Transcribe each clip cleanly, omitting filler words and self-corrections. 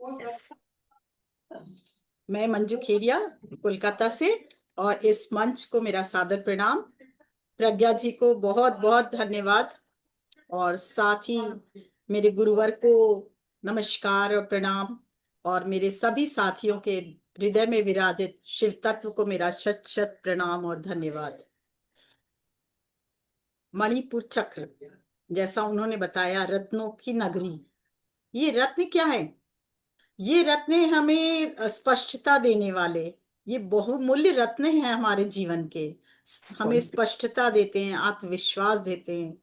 Yes. मैं मंजू खेरिया कोलकाता से, और इस मंच को मेरा सादर प्रणाम। प्रज्ञा जी को बहुत बहुत धन्यवाद, और साथ ही मेरे गुरुवर को नमस्कार और प्रणाम, और मेरे सभी साथियों के हृदय में विराजित शिव तत्व को मेरा शत शत प्रणाम और धन्यवाद। मणिपुर चक्र, जैसा उन्होंने बताया, रत्नों की नगरी। ये रत्न क्या है? ये रत्न हमें स्पष्टता देने वाले, ये बहुमूल्य रत्न हैं हमारे जीवन के। हमें स्पष्टता देते हैं, आत्मविश्वास देते हैं,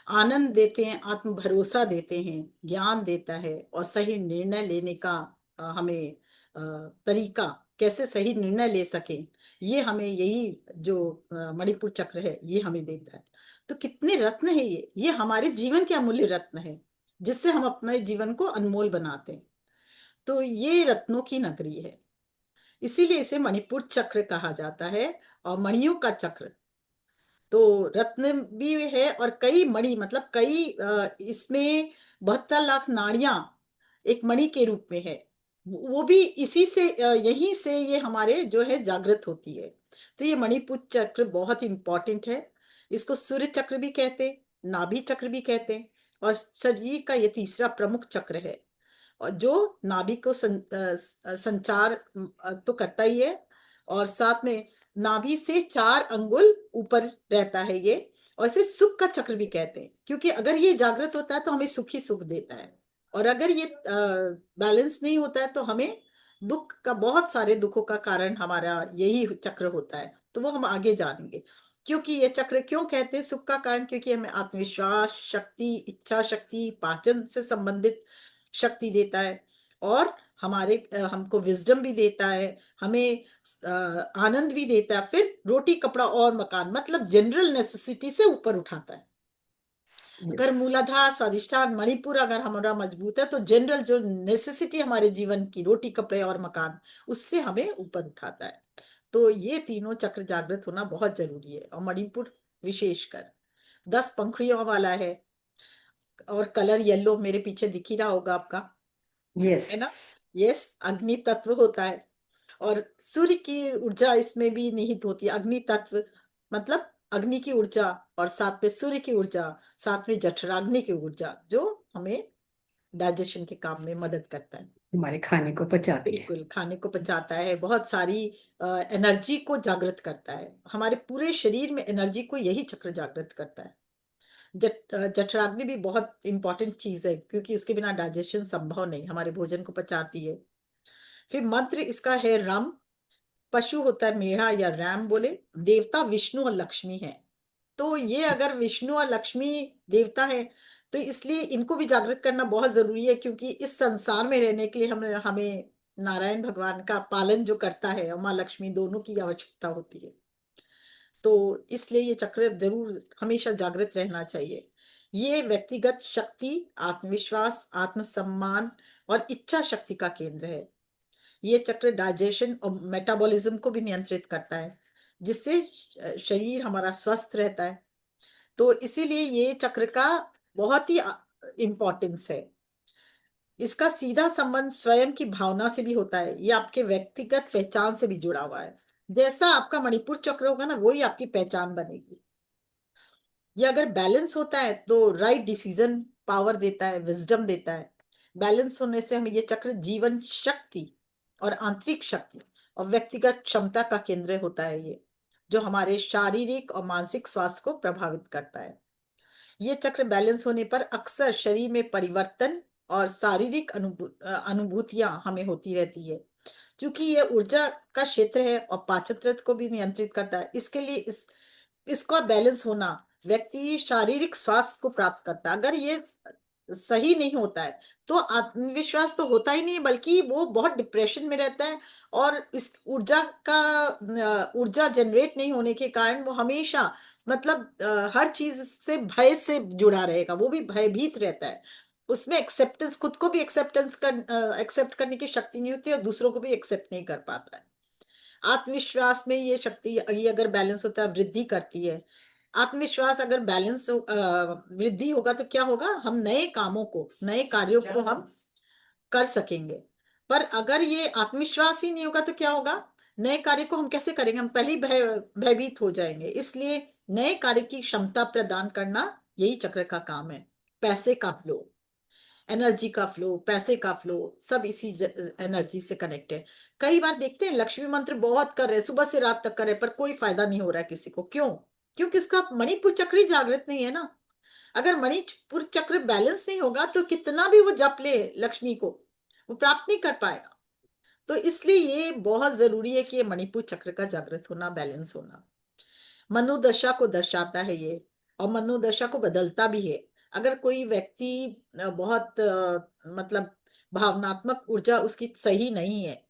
आनंद देते हैं, आत्म भरोसा देते हैं, ज्ञान देता है, और सही निर्णय लेने का हमें तरीका, कैसे सही निर्णय ले सकें, ये हमें यही जो मणिपुर चक्र है ये हमें देता है। तो कितने रत्न है ये हमारे जीवन के अमूल्य रत्न है, जिससे हम अपने जीवन को अनमोल बनाते हैं। तो ये रत्नों की नगरी है, इसीलिए इसे मणिपुर चक्र कहा जाता है, और मणियों का चक्र। तो रत्न भी है, और कई मणि, मतलब कई इसमें 72 लाख नाड़ियां एक मणि के रूप में है। वो भी इसी से, यहीं से ये हमारे जो है जागृत होती है। तो ये मणिपुर चक्र बहुत इंपॉर्टेंट है। इसको सूर्य चक्र भी कहते हैं, नाभि चक्र भी कहते हैं, और शरीर का ये तीसरा प्रमुख चक्र है, और जो नाभि को संचार तो करता ही है, और साथ में नाभि से 4 अंगुल ऊपर रहता है ये। और इसे सुख का चक्र भी कहते हैं, क्योंकि अगर ये जागृत होता है तो हमें सुख ही सुख देता है, और अगर ये बैलेंस नहीं होता है तो हमें दुख का, बहुत सारे दुखों का कारण हमारा यही चक्र होता है। तो वो हम आगे जानेंगे। क्योंकि ये चक्र क्यों कहते हैं सुख का कारण, क्योंकि हमें आत्मविश्वास, शक्ति, इच्छा शक्ति, पाचन से संबंधित शक्ति देता है, और हमारे हमको विजडम भी देता है, हमें आनंद भी देता है, फिर रोटी कपड़ा और मकान, मतलब जनरल नेसेसिटी से ऊपर उठाता है। अगर मूलाधार स्वादिष्ठान मणिपुर अगर हमारा मजबूत है, तो जनरल जो नेसेसिटी हमारे जीवन की, रोटी कपड़े और मकान, उससे हमें ऊपर उठाता है। तो ये तीनों चक्र जागृत होना बहुत जरूरी है, और मणिपुर विशेषकर 10 पंखुड़ियों वाला है, और कलर येलो मेरे पीछे दिख ही रहा होगा आपका, Yes. है ना? यस, अग्नि तत्व होता है, और सूर्य की ऊर्जा इसमें भी निहित होती है। अग्नि तत्व मतलब अग्नि की ऊर्जा, और साथ में सूर्य की ऊर्जा, साथ में जठराग्नि की ऊर्जा, जो हमें डाइजेशन के काम में मदद करता है। हमारे खाने को पचाती है। बिल्कुल, खाने को पचाता है, बहुत सारी एनर्जी को जागृत करता है, हमारे पूरे शरीर में एनर्जी को यही चक्र जागृत करता है। जठराग्नि भी बहुत इंपॉर्टेंट चीज है, क्योंकि उसके बिना डाइजेशन संभव नहीं, हमारे भोजन को पचाती है। फिर मंत्र इसका है रम, पशु होता है मेढ़ा या रैम बोले, देवता विष्णु और लक्ष्मी है। तो ये अगर विष्णु और लक्ष्मी देवता है, तो इसलिए इनको भी जागृत करना बहुत जरूरी है, क्योंकि इस संसार में रहने के लिए हमें हमें नारायण भगवान का पालन जो करता है, और माँ लक्ष्मी, दोनों की आवश्यकता होती है। तो इसलिए ये चक्र जरूर हमेशा जागृत रहना चाहिए। ये व्यक्तिगत शक्ति, आत्मविश्वास, आत्मसम्मान और इच्छा शक्ति का केंद्र है। ये चक्र डाइजेशन और मेटाबॉलिज्म को भी नियंत्रित करता है, जिससे शरीर हमारा स्वस्थ रहता है। तो इसीलिए ये चक्र का बहुत ही इम्पोर्टेंस है। इसका सीधा संबंध स्वयं की भावना से भी होता है, ये आपके व्यक्तिगत पहचान से भी जुड़ा हुआ है। जैसा आपका मणिपुर चक्र होगा ना, वही आपकी पहचान बनेगी। ये अगर बैलेंस होता है तो राइट डिसीजन पावर देता है, विजडम देता है। बैलेंस होने से हमें ये चक्र जीवन शक्ति और आंतरिक शक्ति और व्यक्तिगत क्षमता का केंद्र होता है, ये जो हमारे शारीरिक और मानसिक स्वास्थ्य को प्रभावित करता है। ये चक्र बैलेंस होने पर अक्सर शरीर में परिवर्तन और शारीरिक अनुभूतियां हमें होती रहती है। क्योंकि ये ऊर्जा का क्षेत्र है और पाचन तंत्र को भी नियंत्रित करता है, इसके लिए इसका बैलेंस होना, व्यक्ति शारीरिक स्वास्थ्य को प्राप्त करता है। अगर ये सही नहीं होता है तो आत्मविश्वास तो होता ही नहीं, बल्कि वो बहुत डिप्रेशन में रहता है, और इस ऊर्जा जनरेट नहीं होने के कारण वो हमेशा, मतलब हर चीज से भय से जुड़ा रहेगा, वो भी भयभीत रहता है। उसमें एक्सेप्टेंस, खुद को भी एक्सेप्ट करने की शक्ति नहीं होती, और दूसरों को भी एक्सेप्ट नहीं कर पाता है। आत्मविश्वास में ये शक्ति, ये अगर बैलेंस होता है, वृद्धि करती है। आत्मविश्वास अगर बैलेंस वृद्धि होगा तो क्या होगा, हम नए कामों को, नए कार्यों को हम कर सकेंगे। पर अगर ये आत्मविश्वास ही नहीं होगा तो क्या होगा? नए कार्य को हम कैसे करेंगे? हम पहले ही भयभीत हो जाएंगे। इसलिए नए कार्य की क्षमता प्रदान करना यही चक्र का काम है। पैसे का फ्लो, एनर्जी का फ्लो, पैसे का फ्लो, सब इसी एनर्जी से कनेक्ट है। कई बार देखते हैं लक्ष्मी मंत्र बहुत कर रहे हैं, सुबह से रात तक कर रहे हैं, पर कोई फायदा नहीं हो रहा है किसी को। क्यों? क्योंकि उसका मणिपुर चक्र ही जागृत नहीं है ना। अगर मणिपुर चक्र बैलेंस नहीं होगा तो कितना भी वो जप ले लक्ष्मी को, वो प्राप्त नहीं कर पाएगा। तो इसलिए ये बहुत जरूरी है कि ये मणिपुर चक्र का जागृत होना, बैलेंस होना। मनोदशा को दर्शाता है ये, और मनोदशा को बदलता भी है। अगर कोई व्यक्ति बहुत मतलब भावनात्मक ऊर्जा उसकी सही नहीं है,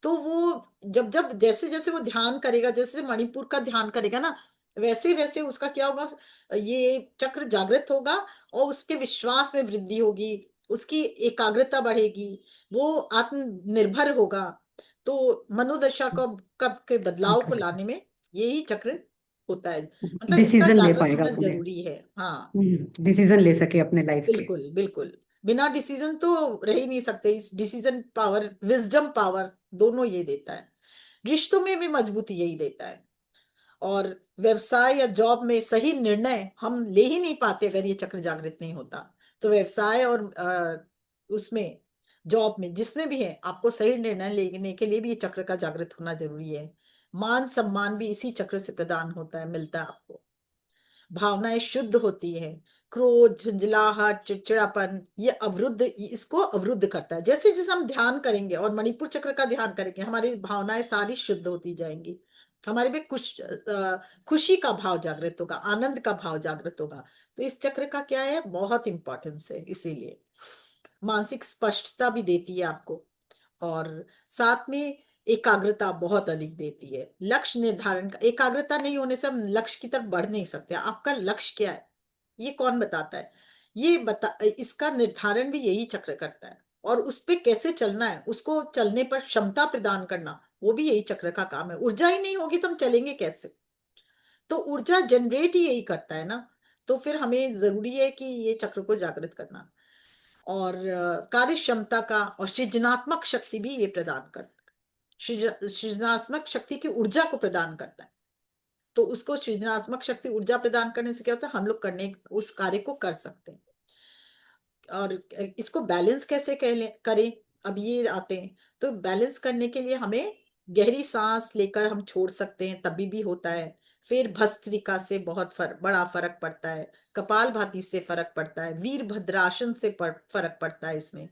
तो वो जब जब जैसे जैसे वो ध्यान करेगा, जैसे मणिपुर का ध्यान करेगा ना, वैसे वैसे उसका क्या होगा, ये चक्र जागृत होगा और उसके विश्वास में वृद्धि होगी, उसकी एकाग्रता बढ़ेगी, वो आत्मनिर्भर होगा। तो मनोदशा को कब के बदलाव को लाने में यही चक्र होता है। मतलब इसका डिसीजन ले जागृत पाएगा होना अपने। जरूरी है। हाँ, डिसीजन ले सके अपने लाइफ के। बिल्कुल बिल्कुल। बिना डिसीजन तो रह ही नहीं सकते। इस डिसीजन पावर, विजडम पावर, दोनों ये देता है। रिश्तों में भी मजबूती यही देता है। और व्यवसाय या जॉब में सही निर्णय हम ले ही नहीं पाते अगर ये चक्र जागृत नहीं होता। तो व्यवसाय और उसमें, जॉब में, जिसमें भी है, आपको सही निर्णय लेने के लिए भी ये चक्र का जागृत होना जरूरी है। मान सम्मान भी इसी चक्र से प्रदान होता है, मिलता है आपको। भावनाएं शुद्ध होती है। क्रोध, झुंझलाहट, चिड़चिड़ापन, ये अवरुद्ध, इसको अवरुद्ध करता है। जैसे जैसे हम ध्यान करेंगे और मणिपुर चक्र का ध्यान करेंगे, हमारी भावनाएं सारी शुद्ध होती जाएंगी। हमारे में कुछ खुशी का भाव जागृत होगा, आनंद का भाव जागृत होगा। तो इस चक्र का क्या है, बहुत इंपॉर्टेंस है। इसीलिए मानसिक स्पष्टता भी देती है आपको, और साथ में एकाग्रता बहुत अधिक देती है। लक्ष्य निर्धारण का, एकाग्रता नहीं होने से हम लक्ष्य की तरफ बढ़ नहीं सकते। आपका लक्ष्य क्या है, ये कौन बताता है? ये बता, इसका निर्धारण भी यही चक्र करता है। और उस पे कैसे चलना है, उसको चलने पर क्षमता प्रदान करना, वो भी यही चक्र का काम है। ऊर्जा ही नहीं होगी तो हम चलेंगे कैसे? तो ऊर्जा जनरेट ही यही करता है ना। तो फिर हमें जरूरी है कि ये चक्र को जागृत करना। और कार्य क्षमता का और सृजनात्मक शक्ति भी ये प्रदान करता है। सृजनात्मक शक्ति की ऊर्जा को प्रदान करता है। तो उसको सृजनात्मक शक्ति ऊर्जा प्रदान करने से क्या होता है, हम लोग करने उस कार्य को कर सकते हैं। और इसको बैलेंस कैसे करें, अब ये आते हैं। तो बैलेंस करने के लिए हमें गहरी सांस लेकर हम छोड़ सकते हैं, तभी भी होता है। फिर भस्त्रिका से बहुत बड़ा फर्क पड़ता है। कपालभाति से फर्क पड़ता है। वीरभद्रासन से फर्क पड़ता है इसमें।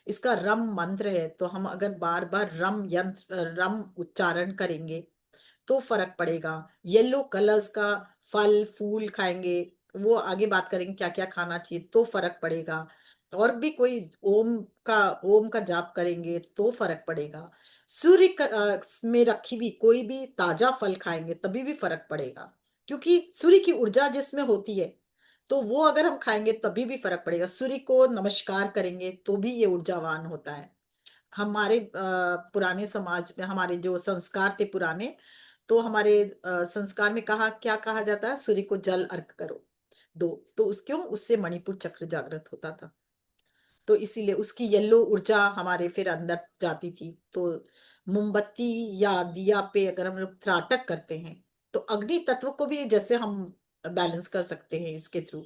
इसका रम मंत्र है, तो हम अगर बार बार रम उच्चारण करेंगे तो फर्क पड़ेगा। येलो कलर्स का फल फूल खाएंगे, वो आगे बात करेंगे क्या क्या खाना चाहिए, तो फर्क पड़ेगा। और भी कोई ओम का जाप करेंगे तो फर्क पड़ेगा। में रखी हुई कोई भी ताजा फल खाएंगे तभी भी फर्क पड़ेगा। क्योंकि सूर्य की ऊर्जा जिसमें होती है, तो वो अगर हम खाएंगे तभी भी फर्क पड़ेगा। सूर्य को नमस्कार करेंगे तो भी ये ऊर्जावान होता है। हमारे पुराने समाज में हमारे जो संस्कार थे पुराने, तो हमारे संस्कार में क्या कहा जाता है, सूर्य को जल अर्घ करो, दो। तो क्यों? उससे मणिपुर चक्र जागृत होता था। तो इसीलिए उसकी येलो ऊर्जा हमारे फिर अंदर जाती थी। तो मोमबत्ती या दिया पे अगर हम लोग त्राटक करते हैं, तो अग्नि तत्व को भी जैसे हम बैलेंस कर सकते हैं इसके थ्रू,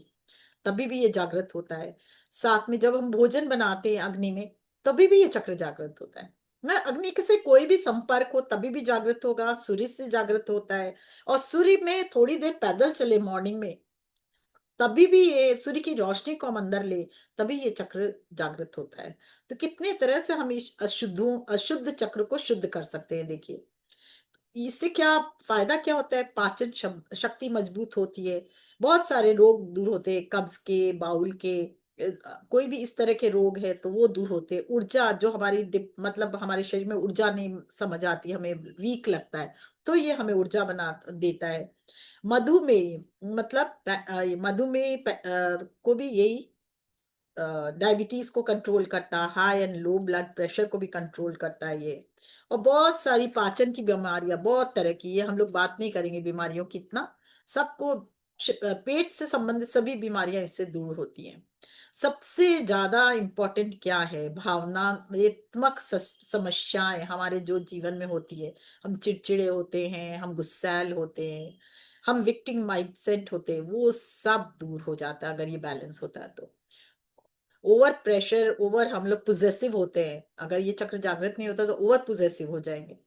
तभी भी ये जागृत होता है। साथ में जब हम भोजन बनाते हैं अग्नि में, तभी भी ये चक्र जागृत होता है। मैं अग्नि के से कोई भी संपर्क हो तभी भी जागृत होगा। सूर्य से जागृत होता है। और सूर्य में थोड़ी देर पैदल चले मॉर्निंग में, तभी भी ये सूर्य की रोशनी को हम अंदर ले, तभी ये चक्र जागृत होता है। तो कितने तरह से हम इस अशुद्ध चक्र को शुद्ध कर सकते हैं। देखिए इससे क्या फायदा क्या होता है, पाचन शक्ति मजबूत होती है। बहुत सारे रोग दूर होते हैं, कब्ज के, बाउल के, कोई भी इस तरह के रोग है तो वो दूर होते हैं। ऊर्जा जो हमारी मतलब हमारे शरीर में ऊर्जा नहीं समझ आती, हमें वीक लगता है, तो ये हमें ऊर्जा बना देता है। मधुमेह मतलब मधुमेह को भी यही, डायबिटीज को कंट्रोल करता है, high and low blood pressure को भी कंट्रोल करता है ये। और बहुत सारी पाचन की बीमारियां, बहुत तरह की, ये हम लोग बात नहीं करेंगे बीमारियों की इतना, सबको पेट से संबंधित सभी बीमारियां इससे दूर होती हैं। सबसे ज्यादा इम्पोर्टेंट क्या है? भावनात्मक समस्याएं हमारे जो जीवन में होती है, हम चिड़चिड़े होते हैं, हम गुस्सैल होते हैं, हम विक्टिम माइंडसेट होते हैं, वो सब दूर हो जाता है अगर ये बैलेंस होता है तो। ओवर प्रेशर, ओवर हम लोग पोजेसिव होते हैं, अगर ये चक्र जागृत नहीं होता तो ओवर पोजेसिव हो जाएंगे,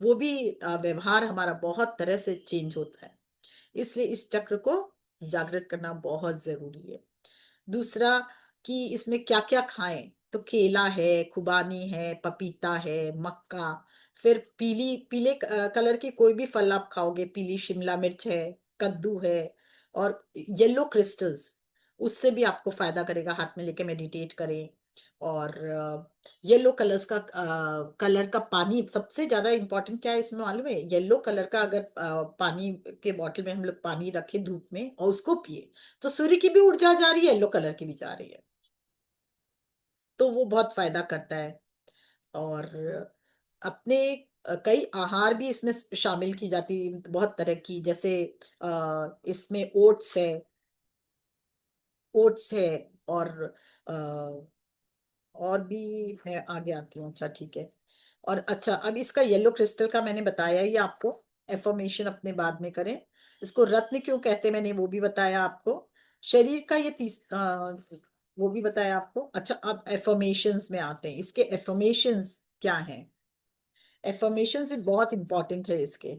वो भी व्यवहार हमारा बहुत तरह से चेंज होता है। इसलिए इस चक्र को जागृत करना बहुत जरूरी है। दूसरा कि इसमें क्या क्या खाएं, तो केला है, खुबानी है, पपीता है, मक्का, फिर पीले कलर की कोई भी फल आप खाओगे, पीली शिमला मिर्च है, कद्दू है, और येलो क्रिस्टल्स, उससे भी आपको फायदा करेगा। हाथ में लेके मेडिटेट करें। और येलो कलर का पानी सबसे ज्यादा इंपॉर्टेंट क्या है इसमें मालूम है? येलो कलर का अगर पानी के बॉटल में हम लोग पानी रखें धूप में और उसको पिए, तो सूर्य की भी ऊर्जा जा रही है, येलो कलर की भी जा रही है, तो वो बहुत फायदा करता है। और अपने कई आहार भी इसमें शामिल की जाती है, बहुत तरह की, जैसे इसमें ओट्स है, और अ, और भी मैं आगे आती हूँ। अच्छा ठीक है। और अच्छा, अब इसका येलो क्रिस्टल का मैंने बताया ही आपको, एफर्मेशन अपने बाद में करें। इसको रत्न क्यों कहते हैं मैंने वो भी बताया आपको। शरीर का ये वो भी बताया आपको। अच्छा, अब एफर्मेशंस में आते हैं। इसके एफर्मेशंस क्या हैं? एफर्मेशंस भी बहुत इंपॉर्टेंट है इसके।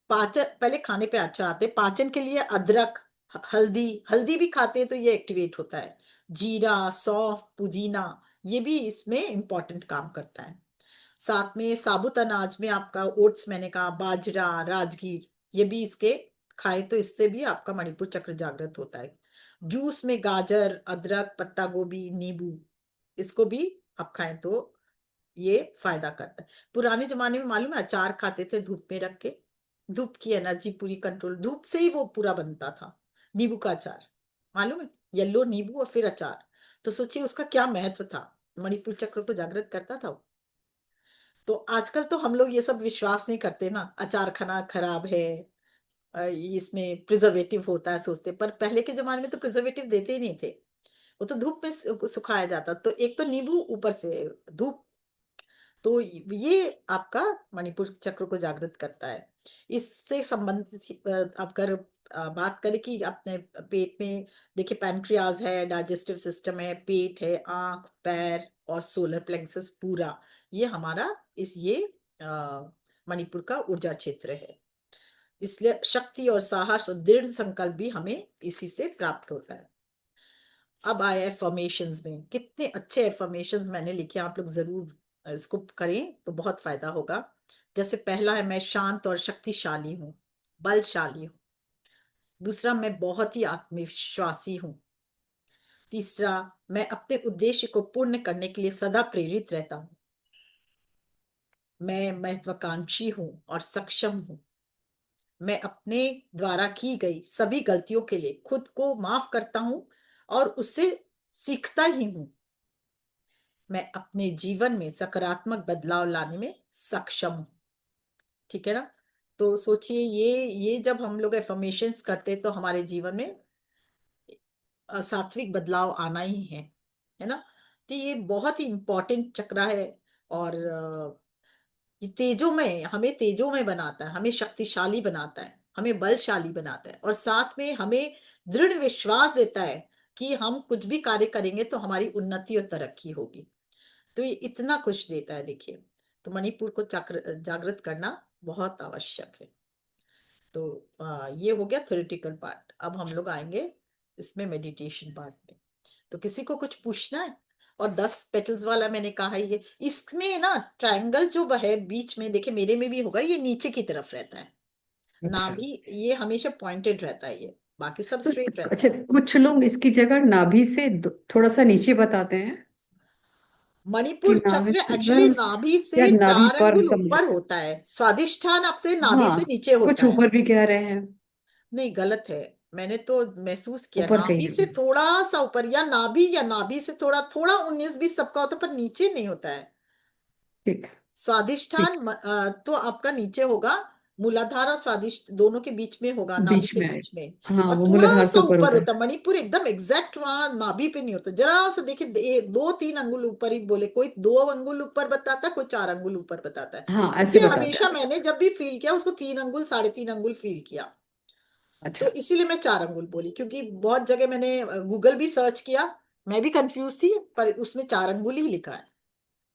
पाचन, पहले खाने पे अच्छा आते, पाचन के लिए अदरक, हल्दी, हल्दी भी खाते हैं तो ये एक्टिवेट होता है। जीरा, सौंफ, पुदीना, ये भी इसमें इंपॉर्टेंट काम करता है। साथ में साबुत अनाज में आपका ओट्स, मैंने कहा, बाजरा, राजगीर, ये भी इसके खाए तो इससे भी आपका मणिपुर चक्र जागृत होता है। जूस में गाजर, अदरक, पत्ता गोभी, नींबू, इसको भी आप खाएं तो ये फायदा करता है। पुराने जमाने में मालूम है अचार खाते थे धूप में रख के, धूप की एनर्जी पूरी कंट्रोल, धूप से ही वो पूरा बनता था। नींबू का अचार, मालूम है? येलो नींबू और फिर अचार, तो सोचिए उसका क्या महत्व था, मणिपुर चक्र को जागृत करता था वो। तो आजकल तो हम लोग ये सब विश्वास नहीं करते ना, अचार खाना खराब है, इसमें प्रिजर्वेटिव होता है सोचते, पर पहले के जमाने में तो प्रिजर्वेटिव देते ही नहीं थे, वो तो धूप में सुखाया जाता। तो एक तो नींबू, ऊपर से धूप, तो ये आपका मणिपुर चक्र को जागृत करता है। इससे संबंधित अगर बात करें कि अपने पेट में, देखिए पैंक्रियाज है, डाइजेस्टिव सिस्टम है, पेट है, आंख, पैर और सोलर प्लेक्सस पूरा, ये हमारा ये मणिपुर का ऊर्जा क्षेत्र है। इसलिए शक्ति और साहस और दृढ़ संकल्प भी हमें इसी से प्राप्त होता है। अब आए एफर्मेशंस में, कितने अच्छे एफर्मेशंस मैंने लिखे, आप लोग जरूर इसको करें तो बहुत फायदा होगा। जैसे पहला है, मैं शांत और शक्तिशाली हूँ, बलशाली हूँ। दूसरा, मैं बहुत ही आत्मविश्वासी हूँ। तीसरा, मैं अपने उद्देश्य को पूर्ण करने के लिए सदा प्रेरित रहता हूँ। मैं महत्वाकांक्षी हूँ और सक्षम हूँ। मैं अपने द्वारा की गई सभी गलतियों के लिए खुद को माफ करता हूँ और उससे सीखता ही हूँ। मैं अपने जीवन में सकारात्मक बदलाव लाने में सक्षम हूँ। ठीक है ना? तो सोचिए, ये जब हम लोग एफर्मेशंस करते हैं तो हमारे जीवन में सात्विक बदलाव आना ही है ना? तो ये बहुत ही इंपॉर्टेंट चक्र है। और ये हमें तेजों में बनाता है, हमें शक्तिशाली बनाता है, हमें बलशाली बनाता है, और साथ में हमें दृढ़ विश्वास देता है कि हम कुछ भी कार्य करेंगे तो हमारी उन्नति और तरक्की होगी। तो ये इतना कुछ देता है, देखिए। तो मणिपुर को चक्र जागृत करना बहुत आवश्यक है। तो ये हो गया थ्योरेटिकल पार्ट। अब हम लोग आएंगे इसमें मेडिटेशन पार्ट में। तो किसी को कुछ पूछना है? और 10 पेटल्स वाला मैंने कहा, ये इसमें ना ट्रायंगल जो है बीच में, देखिए मेरे में भी होगा, ये नीचे की तरफ रहता है ना अच्छा। भी, ये हमेशा पॉइंटेड रहता है, ये बाकी सब तो स्ट्रेट रहता अच्छा, है। कुछ लोग इसकी जगह नाभि से थोड़ा सा नीचे बताते हैं कि मणिपुर नाभि चक्र से एक्चुअली एकदम, नाभि या से नाभि चार पर अंगुल समझ। ऊपर होता है, स्वादिष्ठान आपसे नाभि से हाँ, नीचे कुछ होता है। ऊपर भी कह रहे हैं। नहीं, गलत है। मैंने तो महसूस किया ऊपर नाभि कहीं से भी। थोड़ा सा ऊपर, या नाभि से थोड़ा थोड़ा 19-20 सबका होता है, पर नीचे नहीं होता है। ठीक। स्वादिष्ठान ठीक। तो आपका नीचे होगा, मूलाधार और स्वादिष्ट दोनों के बीच में होगा, नाभि बीच के में है। बीच में। हाँ, और वो थोड़ा मूलाधार सा से ऊपर ऊपर होता है। होता है मणिपुर, एकदम एग्जैक्ट वहां नाभि पे नहीं होता, जरा सा देखिए, 2-3 अंगुल ऊपर ही बोले, कोई 2 अंगुल ऊपर बताता है, कोई 4 अंगुल ऊपर बताता है। हाँ, ऐसे मुझे बताते हमेशा, हैं। मैंने जब भी फील किया उसको 3 अंगुल 3.5 अंगुल फील किया। तो अच्छा। इसीलिए मैं 4 अंगुल बोली, क्योंकि बहुत जगह मैंने गूगल भी सर्च किया, मैं भी कंफ्यूज थी, पर उसमें 4 अंगुल ही लिखा है।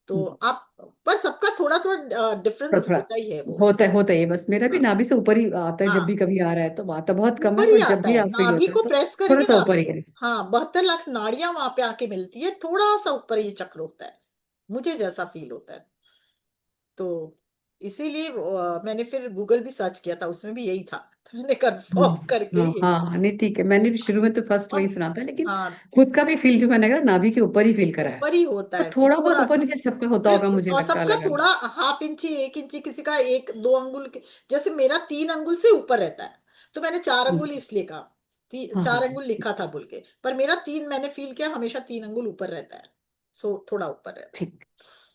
तो हम्म, आप, पर सबका थोड़ा थोड़ा थोड़ा डिफरेंस थोड़ा होता ही है वो। होता है ये, बस मेरा भी हाँ नाभि से ऊपर ही आता है, जब भी हाँ, कभी आ रहा है तो आता बहुत कम है, ऊपर ही पर जब आता भी है, आप फील नाभि होता है को तो प्रेस थोड़ा करेंगे सा ना। ऊपर ही है। हाँ, 72 लाख नाड़ियां वहां पे आके मिलती है, थोड़ा सा ऊपर ये चक्र होता है, मुझे जैसा फील होता है। तो इसीलिए मैंने फिर गूगल भी सर्च किया था, उसमें भी यही था। तो मैंने कंफर्म करके हाँ यही। हाँ हाँ, नहीं ठीक है, मैंने भी शुरू में तो फर्स्ट और वही सुना था, लेकिन हाँ, खुद का भी फील जो मैंने कहा नाभि के ऊपर ही फील करा है। ऊपर ही होता तो है कि थोड़ा बहुत थोड़ा ऊपर सा, नीचे सबका होता होगा, बिल्कुल, मुझे और लगता सबका अलग अलग। थोड़ा हाफ इंची 1 इंची, किसी का 1-2 अंगुल जैसे मेरा 3 अंगुल से ऊपर रहता है, तो मैंने 4 अंगुल इसलिए कहा, हाँ हाँ चार हाँ, अंगुल लिखा था बोल के, पर मेरा 3, मैंने फील किया हमेशा 3 अंगुल ऊपर रहता है, सो थोड़ा ऊपर रहता है। ठीक।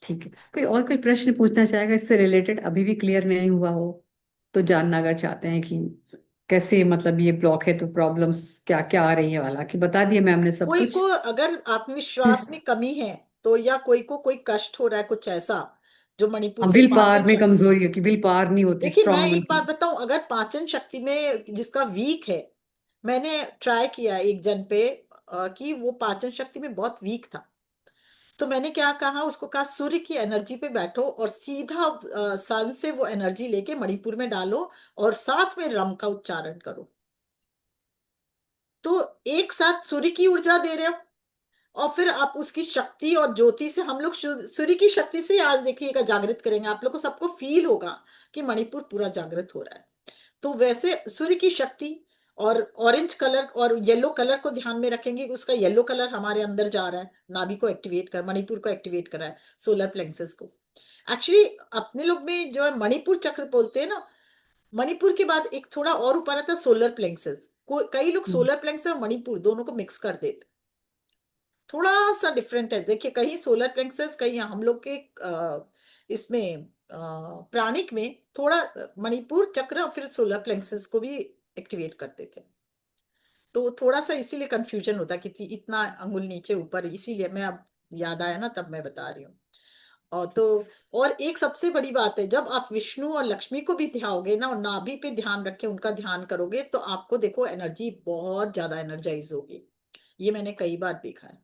ठीक है, कोई और कोई प्रश्न पूछना चाहेगा इससे रिलेटेड, अभी भी क्लियर नहीं हुआ हो तो जानना अगर चाहते हैं कि कैसे, मतलब ये ब्लॉक है तो प्रॉब्लम्स क्या क्या आ रही है वाला, कि बता दिए मैम ने सब कोई को कुछ। अगर आत्मविश्वास में कमी है, तो या कोई को कोई कष्ट हो रहा है कुछ ऐसा, जो मणिपुर हम से विल पावर पाचन, में कमजोरी है कि विल पावर नहीं होती देखिए मैं स्ट्रांग एक उनकी। बात बताऊं, अगर पाचन शक्ति में जिसका वीक है, मैंने ट्राई किया एक जन पे, कि वो पाचन शक्ति में बहुत वीक था, तो मैंने क्या कहा उसको, कहा सूर्य की एनर्जी पे बैठो और सीधा सन से वो एनर्जी लेके मणिपुर में डालो, और साथ में रम का उच्चारण करो, तो एक साथ सूर्य की ऊर्जा दे रहे हो, और फिर आप उसकी शक्ति और ज्योति से, हम लोग सूर्य की शक्ति से ही आज देखिएगा जागृत करेंगे, आप लोग को सबको फील होगा कि मणिपुर पूरा जागृत हो रहा है। तो वैसे सूर्य की शक्ति और ऑरेंज कलर और येलो कलर को ध्यान में रखेंगे, उसका येलो कलर हमारे अंदर जा रहा है, नाभि को एक्टिवेट कर, मणिपुर को एक्टिवेट कर रहा है, सोलर प्लेक्सस को। एक्चुअली अपने लोग में जो है मणिपुर चक्र बोलते हैं ना, मणिपुर के बाद एक थोड़ा और ऊपर आता है सोलर प्लेक्सस, कई लोग हम्म, सोलर प्लेक्सस और मणिपुर दोनों को मिक्स कर देते, थोड़ा सा डिफरेंट है, देखिए कहीं सोलर प्लेक्सस, कहीं हम लोग के इसमें प्राणिक में थोड़ा मणिपुर चक्र और फिर सोलर प्लेक्सस को भी एक्टिवेट करते थे, तो थोड़ा सा इसीलिए कंफ्यूजन होता कि इतना अंगुल नीचे ऊपर, इसीलिए मैं अब याद आया ना तब मैं बता रही हूँ। और तो, और एक सबसे बड़ी बात है, जब आप विष्णु और लक्ष्मी को भी ध्याओगे ना, और नाभि पे ध्यान रख के उनका ध्यान करोगे, तो आपको देखो एनर्जी बहुत ज्यादा एनर्जाइज होगी, ये मैंने कई बार देखा है,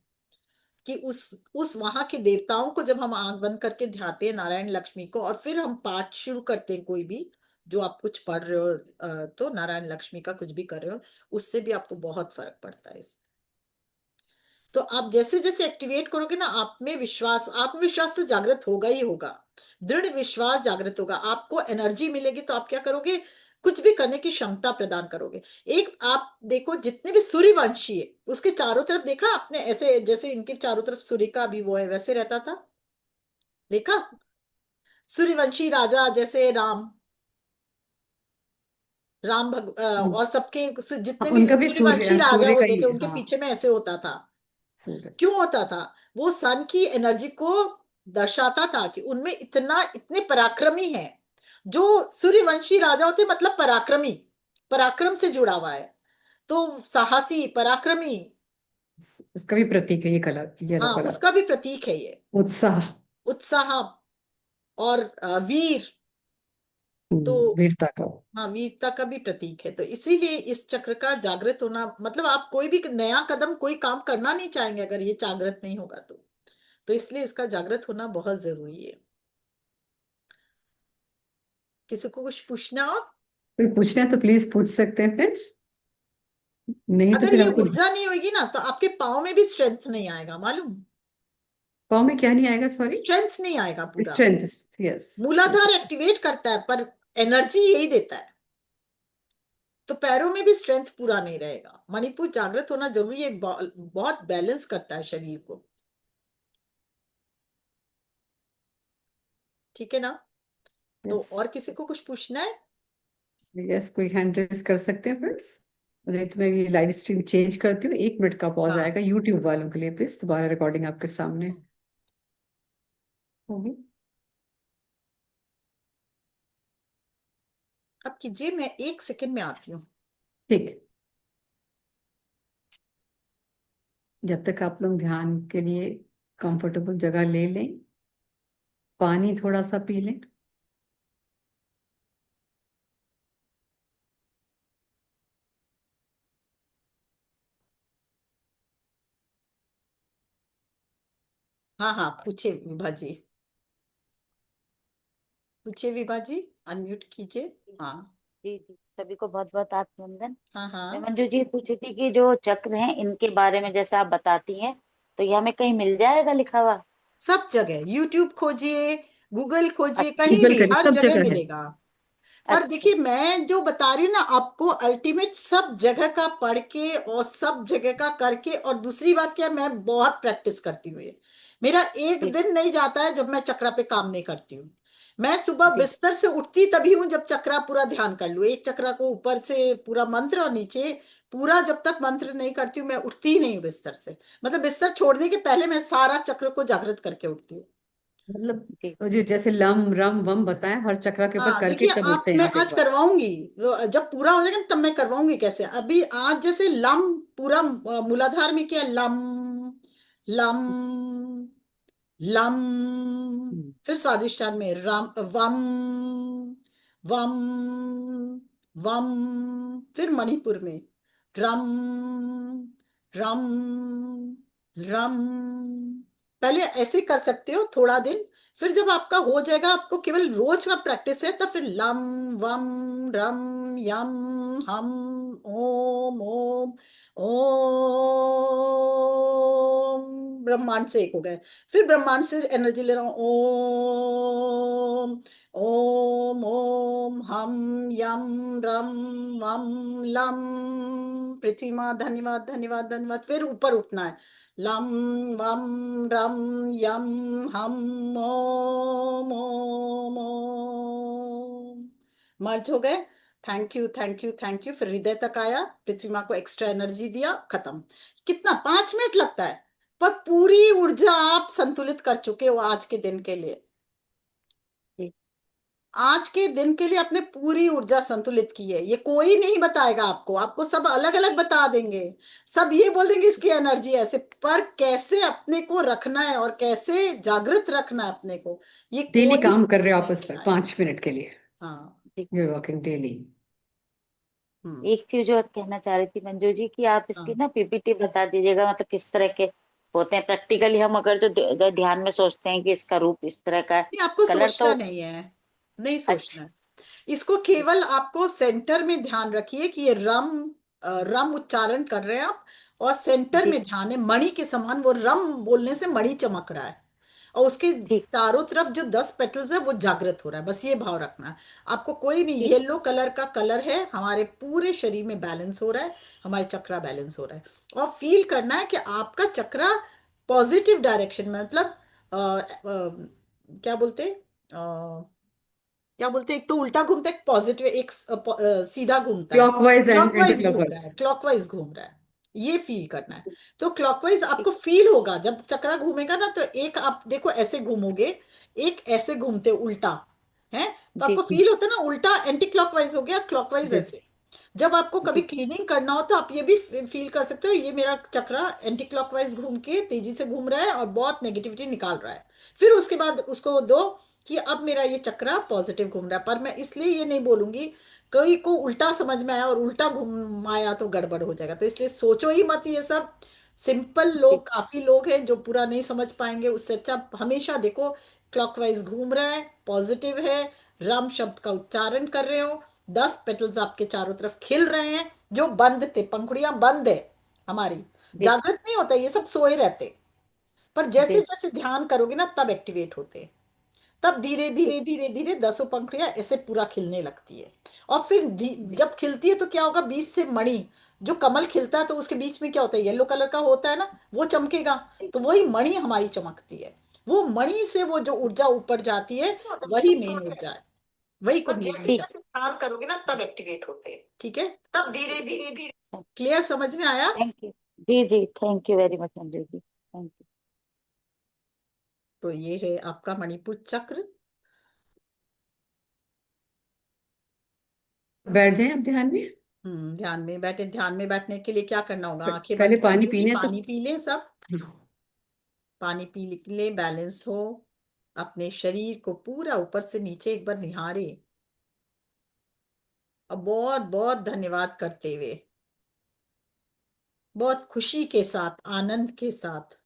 कि उस वहां के देवताओं को जब हम आंख बंद करके ध्याते हैं, नारायण लक्ष्मी को, और फिर हम पाठ शुरू करते हैं कोई भी, जो आप कुछ पढ़ रहे हो, तो नारायण लक्ष्मी का कुछ भी कर रहे हो, उससे भी आपको बहुत फर्क पड़ता है इसमें। तो आप जैसे जैसे एक्टिवेट करोगे ना, आप में विश्वास, आत्मविश्वास तो जागृत होगा ही होगा, दृढ़ विश्वास जागृत होगा, आपको एनर्जी मिलेगी, तो आप क्या करोगे, कुछ भी करने की क्षमता प्रदान करोगे। एक आप देखो, जितने भी सूर्यवंशी है उसके चारों तरफ देखा आपने, ऐसे जैसे इनके चारों तरफ सूर्य का भी वो है, वैसे रहता था, देखा, सूर्यवंशी राजा जैसे राम, हम्म। और सबके हाँ, जितने भी उनका भी सूर्यवंशी सूर्य राजा सूर्य का होते ही थे, है, उनके हाँ। पीछे में ऐसे होता था। सूर्य। क्यों होता था, वो सन की एनर्जी को दर्शाता था कि उनमें इतना इतने पराक्रमी हैं, जो सूर्यवंशी राजा होते मतलब पराक्रमी, पराक्रम से जुड़ा हुआ है, तो साहसी पराक्रमी, उसका भी प्रतीक है ये कलर, येलो हाँ कलर। उसका भी प्रतीक है ये, उत्साह। उत्साह और वीर, तो वीरता का। हाँ वीरता का भी प्रतीक है, तो इसीलिए इस चक्र का जागृत होना, मतलब आप कोई भी नया कदम कोई काम करना नहीं चाहेंगे अगर ये जागृत नहीं होगा, तो इसलिए इसका जागृत होना बहुत जरूरी है। किसी को कुछ पूछना हो? कोई पूछना है तो प्लीज पूछ सकते हैं फ्रेंड्स, नहीं तो अगर फिर ये हमको। ऊर्जा नहीं होगी ना, तो आपके पाँव में भी स्ट्रेंथ नहीं आएगा, मालूम, पाँव में क्या नहीं आएगा, सॉरी। स्ट्रेंथ नहीं आएगा पूरा। स्ट्रेंथ। यस। मूलाधार एक्टिवेट करता है, पर एनर्जी यही देता है, तो पैरों में भी स्ट्रेंथ पूरा नहीं रहेगा। मणिपुर जागृत होना जरूरी है, बहुत बैलेंस करता है शरीर को, ठीक है ना। तो यस। और किसी को कुछ पूछना है? यस, कोई हैंड रेज कर सकते हैं फ्रेंड्स, नहीं तो मैं ये लाइव स्ट्रीम चेंज करती हूँ, 1 मिनट का पॉज हाँ। आएगा यूट्यूब वालों के लिए, प्लीज दोबारा रिकॉर्डिंग आपके सामने होगी। कीजिए, मैं 1 सेकंड में आती हूँ। ठीक। जब तक आप लोग ध्यान के लिए कंफर्टेबल जगह ले लें, पानी थोड़ा सा पी लें। हाँ हाँ, पूछिए विभा जी, पूछिए विभा जी, अनम्यूट कीजिए। हाँ जी जी, सभी को बहुत बहुत आत्मवंदन। हाँ मैं हाँ, मंजू जी पूछी थी कि जो चक्र हैं इनके बारे में जैसे आप बताती हैं, तो ये हमें कहीं मिल जाएगा लिखा हुआ? सब जगह यूट्यूब खोजिए, गूगल खोजिए, अच्छा। कहीं गूगल भी करिए, हर सब जगह जगह है। मिलेगा। पर अच्छा। देखिए, मैं जो बता रही हूँ ना आपको, अल्टीमेट सब जगह का पढ़ के और सब जगह का करके, और दूसरी बात क्या है, मैं बहुत प्रैक्टिस करती हूँ ये। मेरा एक जी दिन नहीं जाता है जब मैं चक्रा पे काम नहीं करती हूँ। मैं सुबह जी बिस्तर से उठती तभी हूँ जब चक्रा पूरा ध्यान कर लूँ, एक चक्रा को ऊपर से पूरा मंत्र और नीचे पूरा, जब तक मंत्र नहीं करती हूँ मैं उठती ही नहीं हूँ बिस्तर से। मतलब बिस्तर छोड़ने के पहले मैं सारा चक्र को जागृत करके उठती हूँ। मतलब जी। वो जो जैसे लम रम वम बताएं, हर चक्र के ऊपर हाँ करके देखिए, तब आप, उठते हैं मैं आप एक आज बार। करवाऊंगी, तो जब पूरा हो जाएगा ना, तब मैं करवाऊंगी कैसे। अभी आज जैसे लम पूरा मूलाधार में किया, लम लम लम, हम्म। फिर स्वादिष्टान में राम वम वम वम, फिर मणिपुर में रम रम रम। पहले ऐसे कर सकते हो थोड़ा दिन, फिर जब आपका हो जाएगा, आपको केवल रोज का प्रैक्टिस है, तब फिर लम वम रम यम हम ओम ओम ओम, ब्रह्मांड से एक हो गए। फिर ब्रह्मांड से एनर्जी ले रहा हूं, ओम ओम ओम हम यम रम वम लम, पृथ्वी माँ धन्यवाद धन्यवाद धन्यवाद। फिर ऊपर उठना है, लम वम रम यम हम ओम ओम ओम। मर्ज हो गए, thank you thank you thank you. फिर हृदय तक आया, पृथ्वी माँ को एक्स्ट्रा एनर्जी दिया, खत्म। कितना 5 मिनट लगता है, पर पूरी ऊर्जा आप संतुलित कर चुके हो आज के दिन के लिए। जी आज के दिन के लिए आपने पूरी ऊर्जा संतुलित की है। ये कोई नहीं बताएगा आपको, आपको सब अलग अलग बता देंगे, सब ये बोल देंगे इसकी एनर्जी ऐसे, पर कैसे अपने को रखना है और कैसे जागृत रखना है अपने को, ये डेली कोई काम कर रहे हो आप नहीं उस पर बताएगा। 5 मिनट के लिए। हाँ। जी। You working daily. हम्म। एक चीज और कहना चाह रही थी मंजू जी कि आप इसकी हाँ, ना पीपीटी बता दीजिएगा, मतलब किस तरह के होते हैं प्रैक्टिकली। हम अगर जो ध्यान में सोचते हैं कि इसका रूप इस तरह का है, नहीं आपको कलर सोचना तो। नहीं है, नहीं अच्छा। सोचना है। इसको केवल आपको सेंटर में ध्यान रखिए कि ये रम, रम उच्चारण कर रहे हैं आप, और सेंटर जी में ध्यान है, मणि के समान वो रम बोलने से मणि चमक रहा है, और उसके ठीक चारों तरफ जो 10 पेटल्स है वो जागृत हो रहा है, बस ये भाव रखना है। आपको कोई नहीं, ठीक। येलो कलर का कलर है, हमारे पूरे शरीर में बैलेंस हो रहा है, हमारे चक्रा बैलेंस हो रहा है। और फील करना है कि आपका चक्रा पॉजिटिव डायरेक्शन में, मतलब क्या बोलते हैं, क्या बोलते हैं, एक तो उल्टा घूमता है, एक पॉजिटिव, एक सीधा घूमता है, क्लॉकवाइज एंड एंटी क्लॉकवाइज घूम क्लॉकवाइज। रहा है, क्लॉकवाइज घूम रहा है, ये फील करना है। तो क्लॉकवाइज आपको फील होगा जब चक्रा घूमेगा ना, तो एक आप देखो ऐसे घूमोगे, एक ऐसे घूमते हो उल्टा है, तो आपको जी फील होता है ना, उल्टा एंटी क्लॉकवाइज हो गया, क्लॉकवाइज जी ऐसे। जब आपको कभी जी क्लीनिंग करना हो तो आप ये भी फील कर सकते हो, ये मेरा चक्रा एंटी क्लॉकवाइज घूम के तेजी से घूम रहा है और बहुत नेगेटिविटी निकाल रहा है। फिर उसके बाद उसको दो कि अब मेरा ये चक्रा पॉजिटिव घूम रहा है। पर मैं इसलिए ये नहीं बोलूंगी, कोई को उल्टा समझ में आया और उल्टा घुमाया तो गड़बड़ हो जाएगा, तो इसलिए सोचो ही मत ये सब। सिंपल जी लोग, काफी लोग हैं जो पूरा नहीं समझ पाएंगे, उससे अच्छा आप हमेशा देखो क्लॉकवाइज घूम रहा है, पॉजिटिव है, राम शब्द का उच्चारण कर रहे हो, 10 पेटल्स आपके चारों तरफ खिल रहे हैं, जो बंद थे, पंखुड़ियां बंद है हमारी, जी जागृत नहीं होता, ये सब सोए रहते, पर जैसे जी जैसे ध्यान करोगे ना तब एक्टिवेट होते हैं, तब धीरे ठीक। धीरे धीरे धीरे 10 पंखुड़ियां ऐसे पूरा खिलने लगती है। और फिर जी जब खिलती है तो क्या होगा, बीच से मणि, जो कमल खिलता है तो उसके बीच में क्या होता है, येलो कलर का होता है ना, वो चमकेगा, जी। तो वही मणि हमारी चमकती है। वो मणि से वो जो ऊर्जा ऊपर जाती है, वही मेन ऊर्जा है, वही कुंडली ऊर्जा। ठीक। ध्यान करोगे ना तब एक्टिवेट होते हैं, ठीक है, तब धीरे धीरे धीरे। क्लियर, समझ में आया? Thank you. जी जी, thank you very much Manju ji, thank you. तो ये है आपका मणिपुर चक्र। बैठ जाएं अब ध्यान में। ध्यान में बैठे। ध्यान में बैठने के लिए क्या करना होगा? आंखें पहले बंद करनी पानी होगी, पीना है तो पानी पी लें सब। पानी पी ले, बैलेंस हो। अपने शरीर को पूरा ऊपर से नीचे एक बार निहारे, और बहुत बहुत धन्यवाद करते हुए, बहुत खुशी के साथ, आनंद के साथ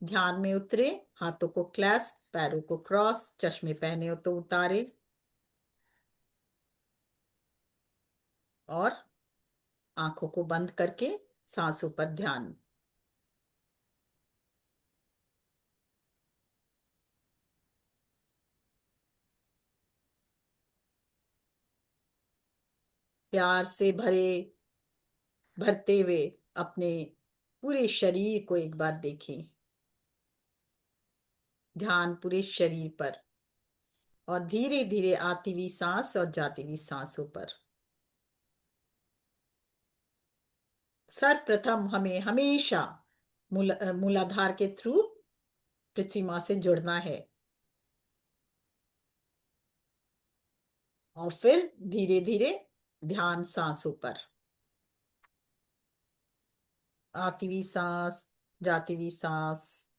ध्यान में उतरे। हाथों को क्लैस्प, पैरों को क्रॉस, चश्मे पहने हो तो उतारे, और आंखों को बंद करके सांसों पर ध्यान। प्यार से भरते हुए अपने पूरे शरीर को एक बार देखें। ध्यान पूरे शरीर पर, और धीरे धीरे आती हुई सांस और जाती हुई सांसों पर। सर्वप्रथम हमें हमेशा मूलाधार के थ्रू पृथ्वी माँ से जुड़ना है, और फिर धीरे धीरे ध्यान सांसों पर। आती हुई सांस, जाती हुई सांस।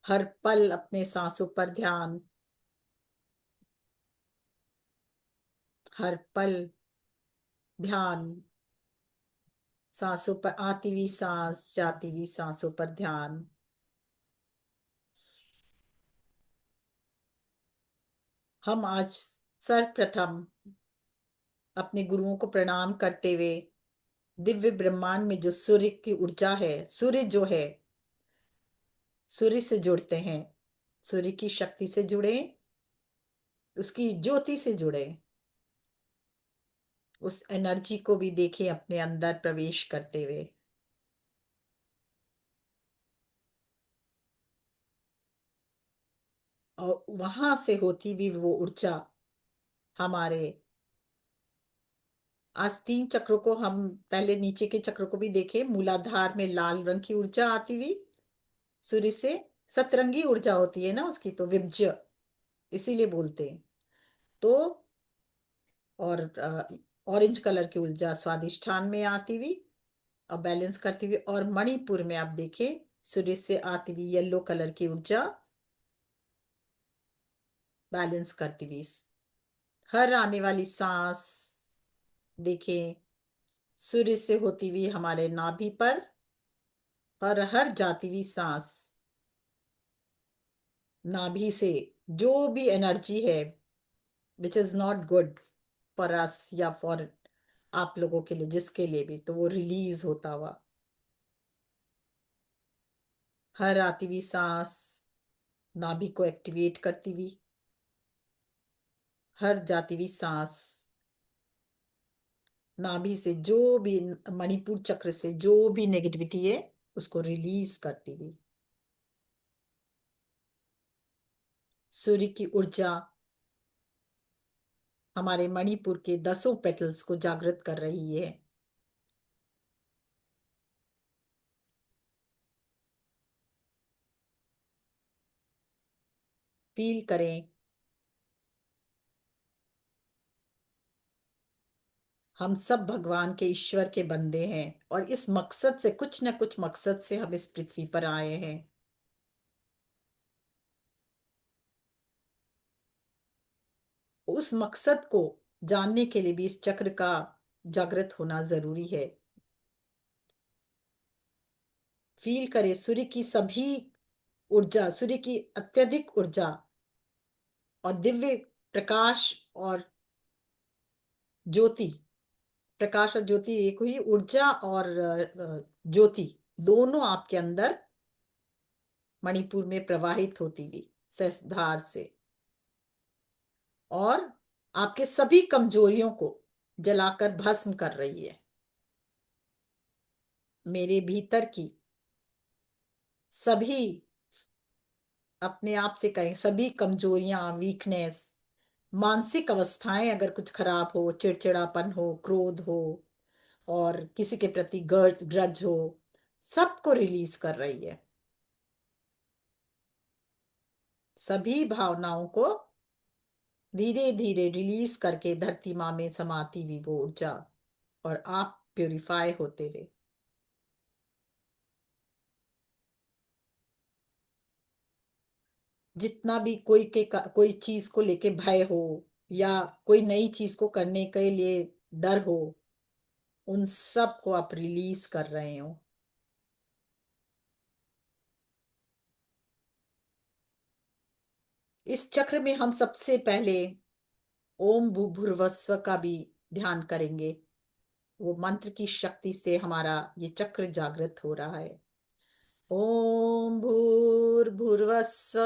हर पल अपने सांसों पर ध्यान, हर पल ध्यान। सांसों पर आती हुई सांस, जाती हुई सांसों पर ध्यान। हम आज सर्वप्रथम अपने गुरुओं को प्रणाम करते हुए दिव्य ब्रह्मांड में जो सूर्य की ऊर्जा है, सूर्य जो है, सूर्य से जुड़ते हैं। सूर्य की शक्ति से जुड़े, उसकी ज्योति से जुड़े, उस एनर्जी को भी देखें अपने अंदर प्रवेश करते हुए। और वहां से होती भी वो ऊर्जा हमारे, आज 3 चक्रों को हम पहले नीचे के चक्रों को भी देखें। मूलाधार में लाल रंग की ऊर्जा आती हुई सूर्य से, सतरंगी ऊर्जा होती है ना उसकी, तो विभज्य इसीलिए बोलते हैं। तो और ऑरेंज कलर की ऊर्जा स्वादिष्ठान में आती हुई और बैलेंस करती हुई, और मणिपुर में आप देखें सूर्य से आती हुई येलो कलर की ऊर्जा बैलेंस करती हुई। हर आने वाली सांस देखें सूर्य से होती हुई हमारे नाभि पर, और हर जाती हुई सांस नाभि से जो भी एनर्जी है which is not good for us या फॉर आप लोगों के लिए, जिसके लिए भी, तो वो रिलीज होता हुआ। हर आती हुई सांस नाभि को एक्टिवेट करती हुई, हर जाती हुई सांस नाभि से जो भी, मणिपुर चक्र से जो भी नेगेटिविटी है उसको रिलीज करती हुई। सूर्य की ऊर्जा हमारे मणिपुर के 10 पेटल्स को जागृत कर रही है। फील करें हम सब भगवान के, ईश्वर के बंदे हैं, और इस मकसद से, कुछ न कुछ मकसद से हम इस पृथ्वी पर आए हैं। उस मकसद को जानने के लिए भी इस चक्र का जागृत होना जरूरी है। फील करें सूर्य की सभी ऊर्जा, सूर्य की अत्यधिक ऊर्जा और दिव्य प्रकाश और ज्योति। प्रकाश और ज्योति एक हुई, ऊर्जा और ज्योति दोनों आपके अंदर मणिपुर में प्रवाहित होती हुई सहस्त्रधार से, और आपके सभी कमजोरियों को जलाकर भस्म कर रही है। मेरे भीतर की सभी, अपने आप से कहें, सभी कमजोरियां, वीकनेस, मानसिक अवस्थाएं अगर कुछ खराब हो, चिड़चिड़ापन हो, क्रोध हो, और किसी के प्रति ग्रज हो, सबको रिलीज कर रही है। सभी भावनाओं को धीरे धीरे रिलीज करके धरती माँ में समाती हुई वो ऊर्जा, और आप प्यूरिफाई होते रहे। जितना भी कोई चीज को लेके भय हो, या कोई नई चीज को करने के लिए डर हो, उन सब को आप रिलीज कर रहे हो। इस चक्र में हम सबसे पहले ओम भूर्भुवस्व का भी ध्यान करेंगे। वो मंत्र की शक्ति से हमारा ये चक्र जागृत हो रहा है। ओम भूर्भुवस्व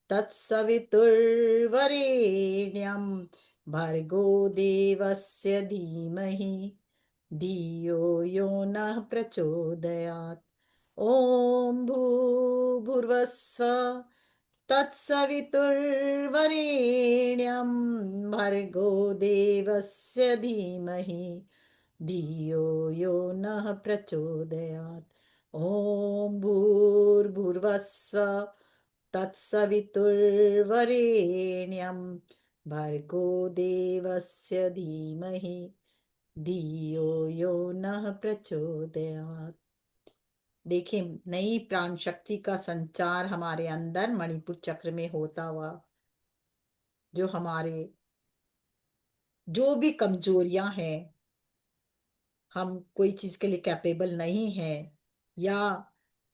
तत्सवितुर्वरेण्यं भर्गो देवस्य धीमहि धियो यो नः प्रचोदयात्। ओम भूर्भुवस्व तत्सवितुर्वरेण्यं भर्गो देवस्य धीमहि धियो यो नः प्रचोदयात्। ओम भूर्भुवस्व तत्सवितुर्वरेण्यं भर्गो देवस्य धीमहि धियो यो नः प्रचोदयात्। देखिए, नई प्राण शक्ति का संचार हमारे अंदर मणिपुर चक्र में होता हुआ, जो हमारे जो भी कमजोरियां हैं, हम कोई चीज के लिए कैपेबल नहीं है, या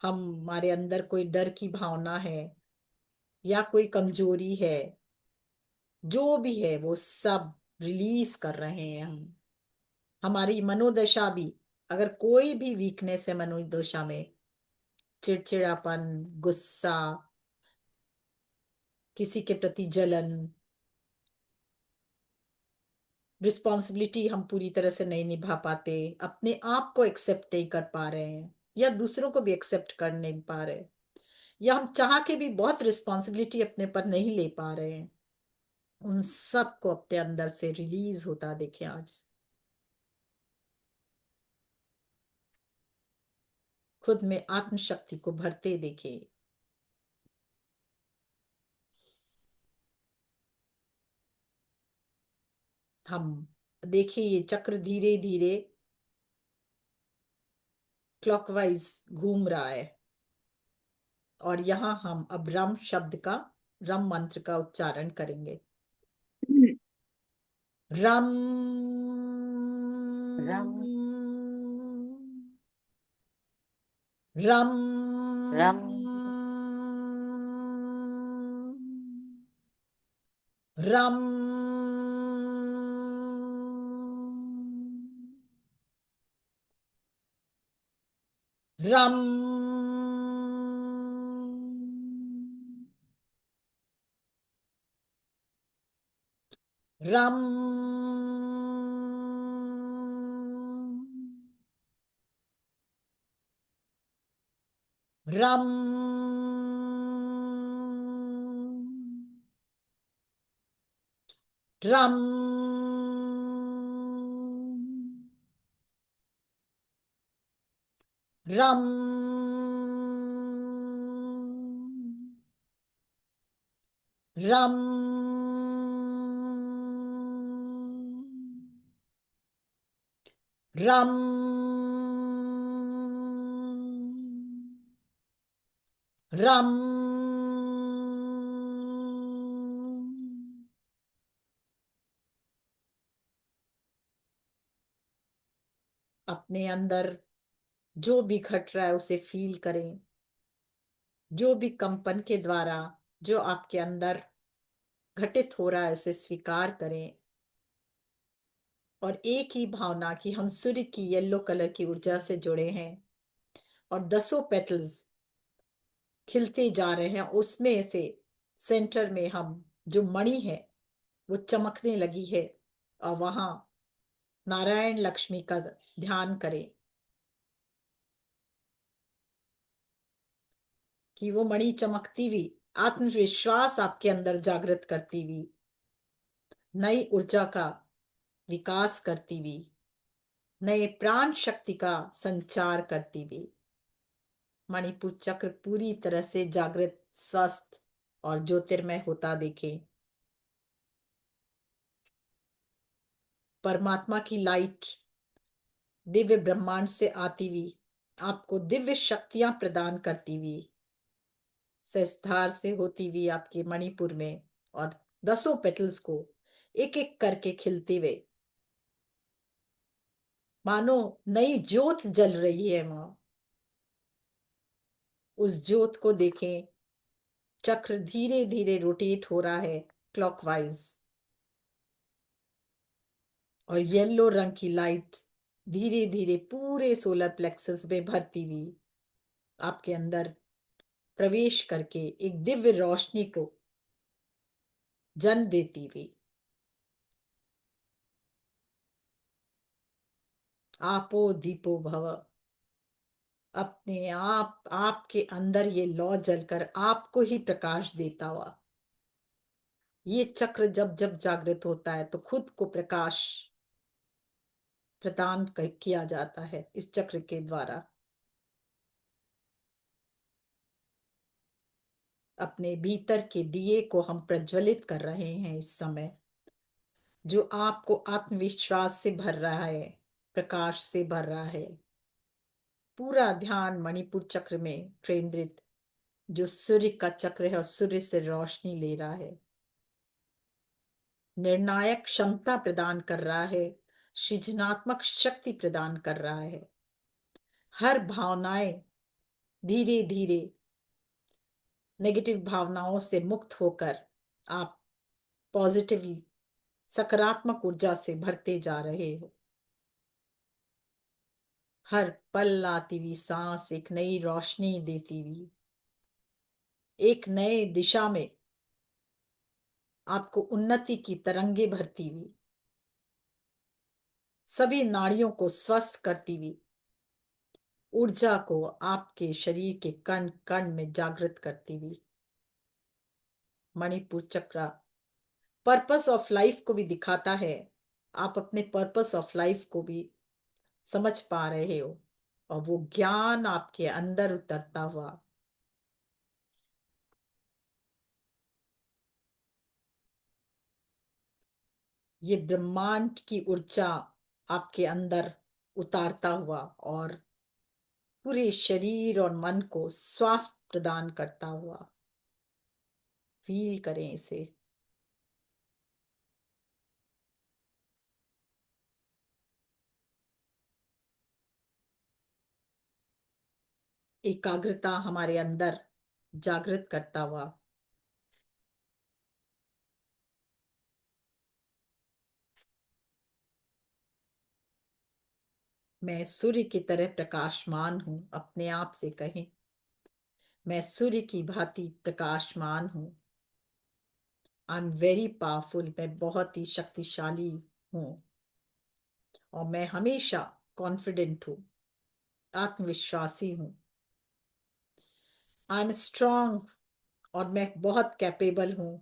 हमारे अंदर कोई डर की भावना है, या कोई कमजोरी है, जो भी है वो सब रिलीज कर रहे हैं हम। हमारी मनोदशा भी, अगर कोई भी वीकनेस है मनोदशा में, चिड़चिड़ापन, गुस्सा, किसी के प्रति जलन, रिस्पॉन्सिबिलिटी हम पूरी तरह से नहीं निभा पाते, अपने आप को एक्सेप्ट नहीं कर पा रहे हैं, या दूसरों को भी एक्सेप्ट कर नहीं पा रहे, या हम चाह के भी बहुत रिस्पॉन्सिबिलिटी अपने पर नहीं ले पा रहे हैं, उन सब को अपने अंदर से रिलीज होता देखिए आज। खुद में आत्मशक्ति को भरते देखिए। हम देखिए ये चक्र धीरे धीरे क्लॉकवाइज घूम रहा है, और यहाँ हम अब रम शब्द का, रम मंत्र का उच्चारण करेंगे। रम रम रम रम रम रम रम रम रम रम रम रम रम अपने अंदर जो भी घट रहा है उसे फील करें। जो भी कंपन के द्वारा जो आपके अंदर घटित हो रहा है उसे स्वीकार करें, और एक ही भावना कि हम सूर्य की येलो कलर की ऊर्जा से जुड़े हैं, और 10 पेटल्स खिलते जा रहे हैं, उसमें से सेंटर में हम जो मणि है वो चमकने लगी है, और वहां नारायण लक्ष्मी का ध्यान करें कि वो मणि चमकती हुई आत्मविश्वास आपके अंदर जागृत करती हुई, नई ऊर्जा का विकास करती हुई, नए प्राण शक्ति का संचार करती हुई, मणिपुर चक्र पूरी तरह से जागृत, स्वस्थ और ज्योतिर्मय होता देखें। परमात्मा की लाइट दिव्य ब्रह्मांड से आती हुई आपको दिव्य शक्तियां प्रदान करती हुई सहस्त्रार से होती हुई आपके मणिपुर में, और 10 पेटल्स को एक एक करके खिलते हुए मानो नई ज्योत जल रही है वहां। उस ज्योत को देखें, चक्र धीरे धीरे रोटेट हो रहा है क्लॉकवाइज, और येलो रंग की लाइट धीरे धीरे पूरे सोलर प्लेक्सस में भरती हुई आपके अंदर प्रवेश करके एक दिव्य रोशनी को जन्म देती हुई। आपो दीपो भव, अपने आप आपके अंदर ये लौ जलकर आपको ही प्रकाश देता हुआ। ये चक्र जब जब जागृत होता है तो खुद को प्रकाश प्रदान किया जाता है इस चक्र के द्वारा। अपने भीतर के दिए को हम प्रज्वलित कर रहे हैं इस समय, जो आपको आत्मविश्वास से भर रहा है, प्रकाश से भर रहा है। पूरा ध्यान मणिपुर चक्र में केंद्रित, जो सूर्य का चक्र है और सूर्य से रोशनी ले रहा है, निर्णायक क्षमता प्रदान कर रहा है, सृजनात्मक शक्ति प्रदान कर रहा है। हर भावनाएं धीरे धीरे नेगेटिव भावनाओं से मुक्त होकर आप पॉजिटिवली सकारात्मक ऊर्जा से भरते जा रहे हो। हर पल आती हुई सांस एक नई रोशनी देती हुई, एक नए दिशा में आपको उन्नति की तरंगे भरती हुई, सभी नाड़ियों को स्वस्थ करती हुई, ऊर्जा को आपके शरीर के कण कण में जागृत करती हुई। मणिपुर चक्र पर्पस ऑफ लाइफ को भी दिखाता है। आप अपने पर्पस ऑफ लाइफ को भी समझ पा रहे हो, और वो ज्ञान आपके अंदर उतरता हुआ ये ब्रह्मांड की ऊर्जा आपके अंदर उतारता हुआ और पूरे शरीर और मन को स्वास्थ्य प्रदान करता हुआ। फील करें इसे। एकाग्रता हमारे अंदर जागृत करता हुआ मैं सूर्य की तरह प्रकाशमान हूं। अपने आप से कहें, मैं सूर्य की भांति प्रकाशमान हूं। आई एम वेरी पावरफुल, मैं बहुत ही शक्तिशाली हूं, और मैं हमेशा कॉन्फिडेंट हूं, आत्मविश्वासी हूं। आई एम स्ट्रांग, और मैं बहुत कैपेबल हूं।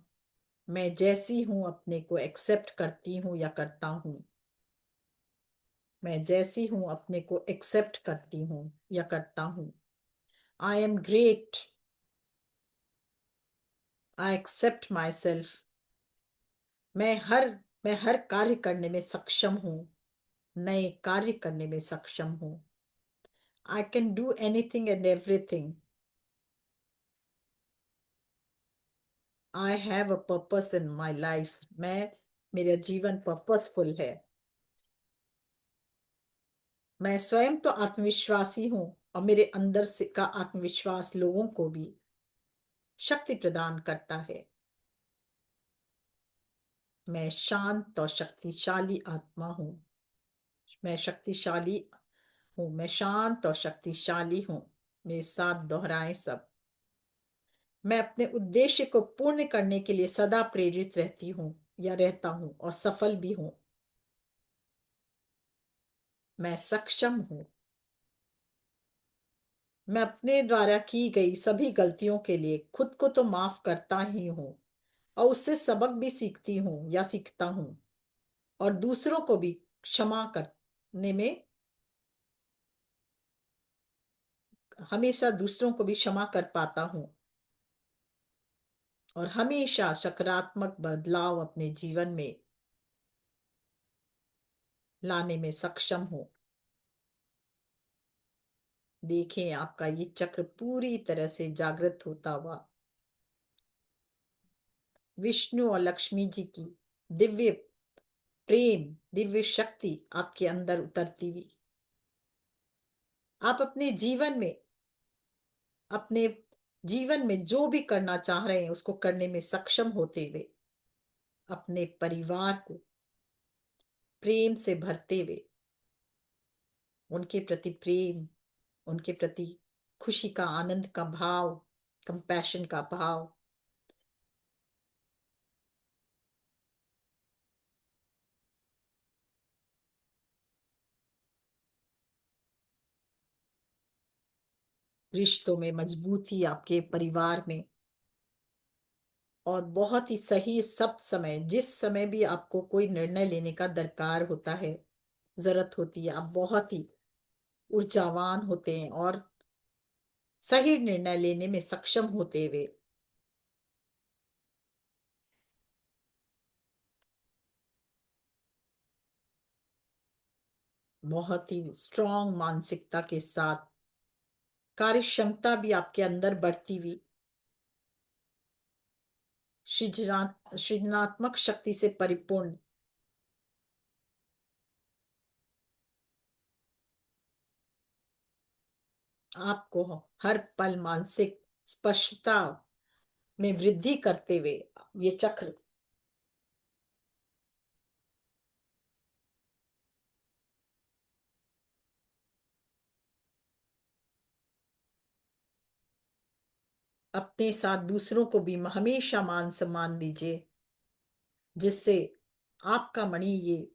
मैं जैसी हूं अपने को एक्सेप्ट करती हूं या करता हूं। मैं जैसी हूं अपने को एक्सेप्ट करती हूं या करता हूं। I am great, I accept myself. मैं हर मैं हर कार्य करने में सक्षम हूँ, नए कार्य करने में सक्षम हूँ। I can do anything and everything. I have a purpose in my life. मेरा जीवन पर्पसफुल है। मैं स्वयं तो आत्मविश्वासी हूँ, और मेरे अंदर से का आत्मविश्वास लोगों को भी शक्ति प्रदान करता है। मैं शांत और शक्तिशाली आत्मा हूँ। मैं शक्तिशाली हूँ, मैं शांत और शक्तिशाली हूँ। मेरे साथ दोहराएं सब। मैं अपने उद्देश्य को पूर्ण करने के लिए सदा प्रेरित रहती हूँ या रहता हूँ, और सफल भी हूँ। मैं सक्षम हूँ। मैं अपने द्वारा की गई सभी गलतियों के लिए खुद को तो माफ करता ही हूँ, और उससे सबक भी सीखती हूँ या सीखता हूँ, और दूसरों को भी क्षमा करने में हमेशा दूसरों को भी क्षमा कर पाता हूँ। और हमेशा सकारात्मक बदलाव अपने जीवन में लाने में सक्षम हो। देखें आपका ये चक्र पूरी तरह से जागृत होता हुआ विष्णु और लक्ष्मी जी की दिव्य प्रेम, दिव्य शक्ति आपके अंदर उतरती हुई आप अपने जीवन में जो भी करना चाह रहे हैं उसको करने में सक्षम होते हुए अपने परिवार को प्रेम से भरते हुए उनके प्रति प्रेम, उनके प्रति खुशी का, आनंद का भाव, कंपैशन का भाव, रिश्तों में मजबूती आपके परिवार में, और बहुत ही सही सब समय, जिस समय भी आपको कोई निर्णय लेने का दरकार होता है, जरूरत होती है, आप बहुत ही ऊर्जावान होते हैं और सही निर्णय लेने में सक्षम होते हुए बहुत ही स्ट्रांग मानसिकता के साथ कार्य क्षमता भी आपके अंदर बढ़ती हुई सृजनात्मक शक्ति से परिपूर्ण आपको हर पल मानसिक स्पष्टता में वृद्धि करते हुए ये चक्र अपने साथ दूसरों को भी हमेशा मान सम्मान दीजिए, जिससे आपका मणि, ये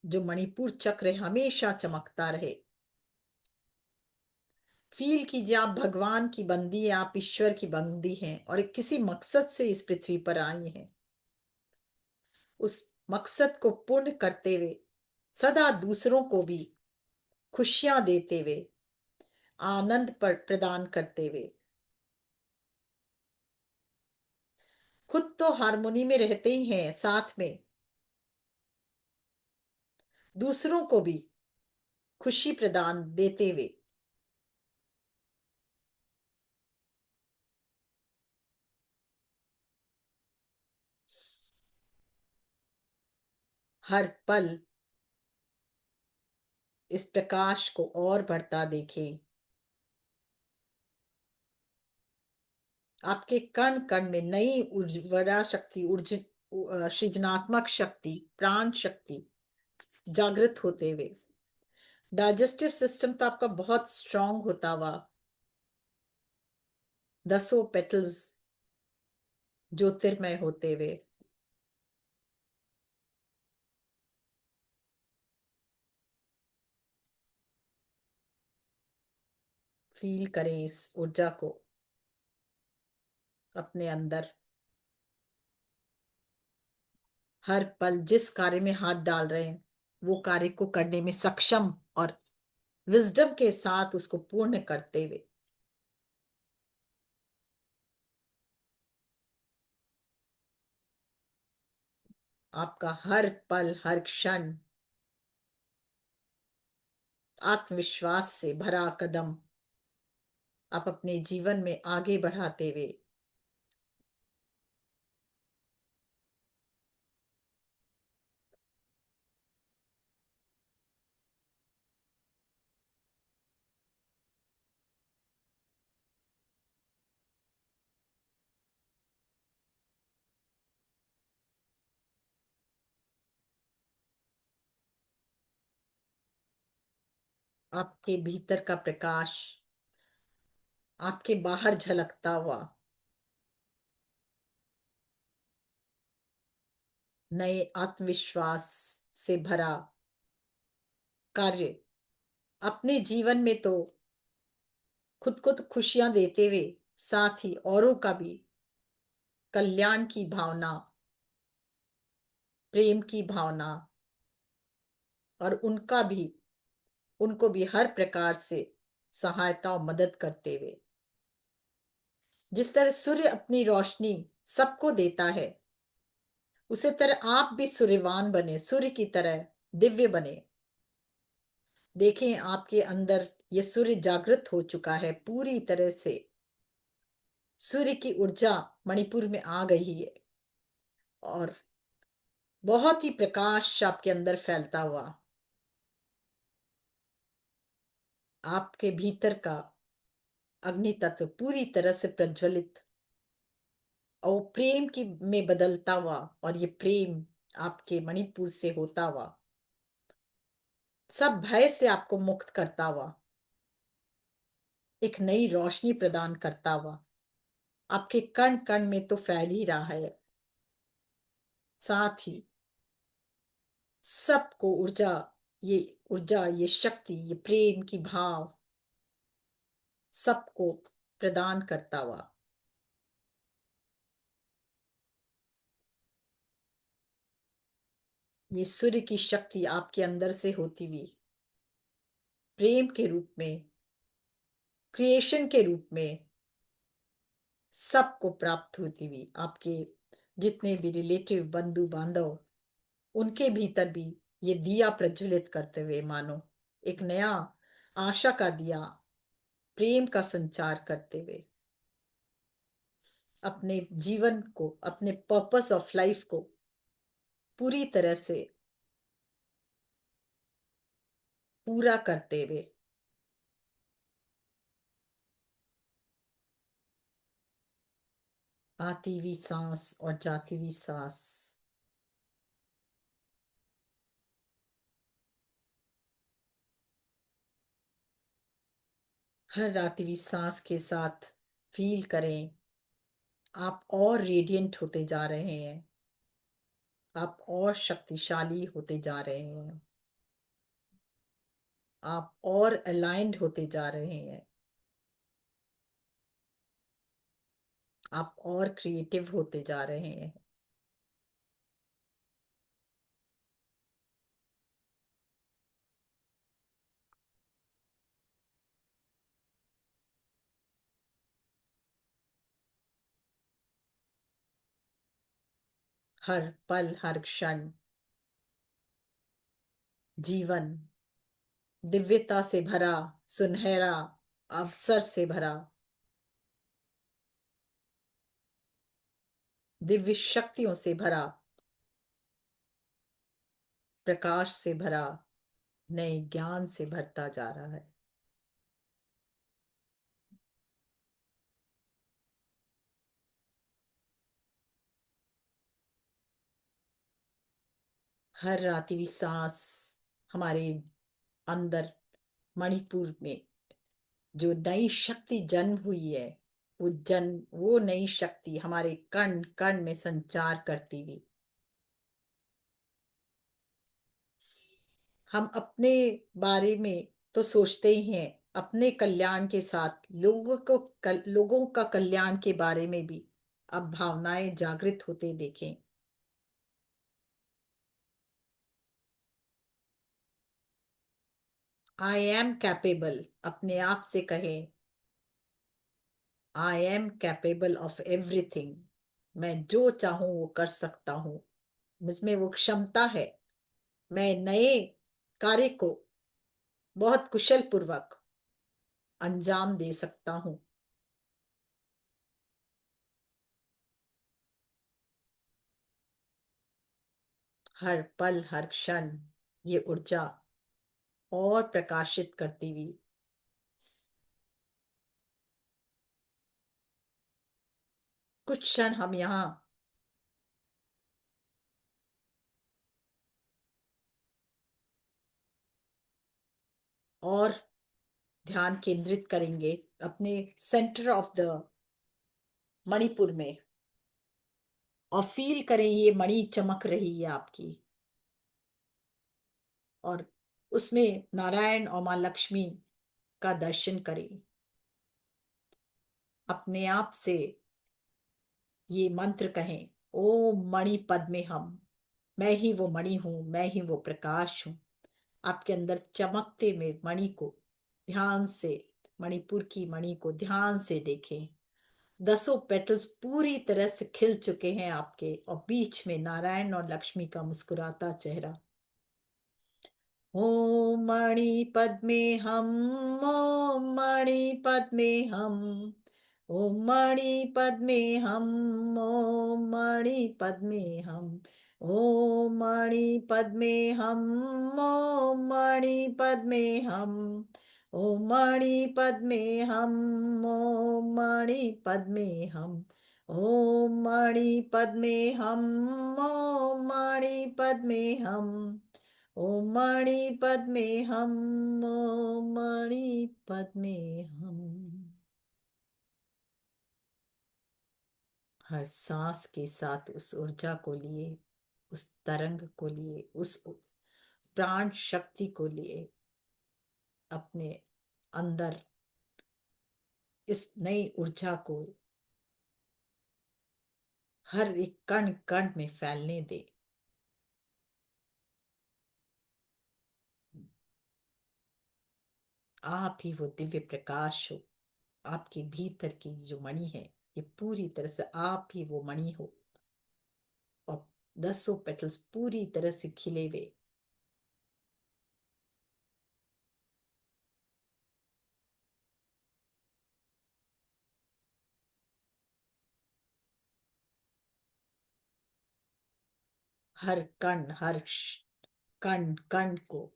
जो मणिपुर चक्र है, हमेशा चमकता रहे। फील कीजिए आप भगवान की बंदी हैं, आप ईश्वर की बंदी हैं और एक किसी मकसद से इस पृथ्वी पर आई हैं। उस मकसद को पूर्ण करते हुए सदा दूसरों को भी खुशियां देते हुए, आनंद पर प्रदान करते हुए, खुद तो हारमोनी में रहते ही हैं, साथ में दूसरों को भी खुशी प्रदान देते हुए हर पल इस प्रकाश को और बढ़ता देखें। आपके कण कण में नई ऊर्जा शक्ति, सृजनात्मक शक्ति, प्राण शक्ति जागृत होते हुए डाइजेस्टिव सिस्टम तो आपका बहुत स्ट्रांग होता हुआ दसों पेटल्स ज्योतिर्मय होते हुए फील करें इस ऊर्जा को अपने अंदर। हर पल जिस कार्य में हाथ डाल रहे हैं वो कार्य को करने में सक्षम और विजडम के साथ उसको पूर्ण करते हुए आपका हर पल, हर क्षण आत्मविश्वास से भरा कदम आप अपने जीवन में आगे बढ़ाते हुए आपके भीतर का प्रकाश आपके बाहर झलकता हुआ नए आत्मविश्वास से भरा कार्य अपने जीवन में तो खुद को तो खुशियां देते हुए साथ ही औरों का भी कल्याण की भावना, प्रेम की भावना और उनको भी हर प्रकार से सहायता और मदद करते हुए जिस तरह सूर्य अपनी रोशनी सबको देता है, उसी तरह आप भी सूर्यवान बने, सूर्य की तरह दिव्य बने। देखें आपके अंदर ये सूर्य जागृत हो चुका है पूरी तरह से। सूर्य की ऊर्जा मणिपुर में आ गई है और बहुत ही प्रकाश आपके अंदर फैलता हुआ आपके भीतर का अग्नि तत्व पूरी तरह से प्रज्वलित और प्रेम की में बदलता हुआ, और ये प्रेम आपके मणिपुर से होता हुआ सब भय से आपको मुक्त करता हुआ एक नई रोशनी प्रदान करता हुआ आपके कण कण में तो फैल ही रहा है, साथ ही सबको ऊर्जा, ये शक्ति, ये प्रेम की भाव सबको प्रदान करता हुआ ये सूर्य की शक्ति आपके अंदर से होती हुई प्रेम के रूप में, क्रिएशन के रूप में सबको प्राप्त होती हुई आपके जितने भी रिलेटिव बंधु बांधव उनके भीतर भी ये दिया प्रज्वलित करते हुए मानो एक नया आशा का दिया, प्रेम का संचार करते हुए अपने जीवन को, अपने पर्पस ऑफ लाइफ को पूरी तरह से पूरा करते हुए आती हुई सांस और जाती हुई सांस हर आती हुई सांस के साथ फील करें आप और रेडिएंट होते जा रहे हैं, आप और शक्तिशाली होते जा रहे हैं, आप और अलाइंड होते जा रहे हैं, आप और क्रिएटिव होते जा रहे हैं। हर पल हर क्षण जीवन दिव्यता से भरा, सुनहरा अवसर से भरा, दिव्य शक्तियों से भरा, प्रकाश से भरा, नए ज्ञान से भरता जा रहा है। हर आती हुई सांस हमारे अंदर मणिपुर में जो नई शक्ति जन्म हुई है, वो नई शक्ति हमारे कण कण में संचार करती हुई हम अपने बारे में तो सोचते ही हैं, अपने कल्याण के साथ लोगों का कल्याण के बारे में भी अब भावनाएं जागृत होते देखें। आई एम कैपेबल अपने आप से कहें, I am capable of everything. मैं जो चाहूं वो कर सकता हूँ, मुझमें वो क्षमता है। मैं नए कार्य को बहुत कुशल पूर्वक अंजाम दे सकता हूँ। हर पल हर क्षण ये ऊर्जा और प्रकाशित करती हुई कुछ क्षण हम यहाँ और ध्यान केंद्रित करेंगे अपने सेंटर ऑफ द मणिपुर में, और फील करें ये मणि चमक रही है आपकी, और उसमें नारायण और माँ लक्ष्मी का दर्शन करें। अपने आप से ये मंत्र कहें, ओम मणि पद्मे हम। मैं ही वो मणि हूं, मैं ही वो प्रकाश हूं। आपके अंदर चमकते में मणि को ध्यान से, मणिपुर की मणि को ध्यान से देखें। 10 पेटल्स पूरी तरह से खिल चुके हैं आपके, और बीच में नारायण और लक्ष्मी का मुस्कुराता चेहरा। ओम मणि पद्मे हम, ओम मणि पद्मे हम, ओम मणि पद्मे हम, ओम मणि पद्मे हम, ओम मणि पद्मे हम, ओम मणि पद्मे हम, ओम मणि पद्मे हम, ओम मणि पद्मे हम, ओम मणि पद्मे हम, ओम मणि पद्मे हम, ओम मणि पद्मे हम, ओम मणि पद्मे हम। हर सांस के साथ उस ऊर्जा को लिए, उस तरंग को लिए, उस प्राण शक्ति को लिए अपने अंदर, इस नई ऊर्जा को हर एक कण कण में फैलने दे। आप ही वो दिव्य प्रकाश हो। आपके भीतर की जो मणि है, ये पूरी तरह से आप ही वो मणि हो, और 10 पेटल्स पूरी तरह से खिले हुए। हर कण, हर कण कण को,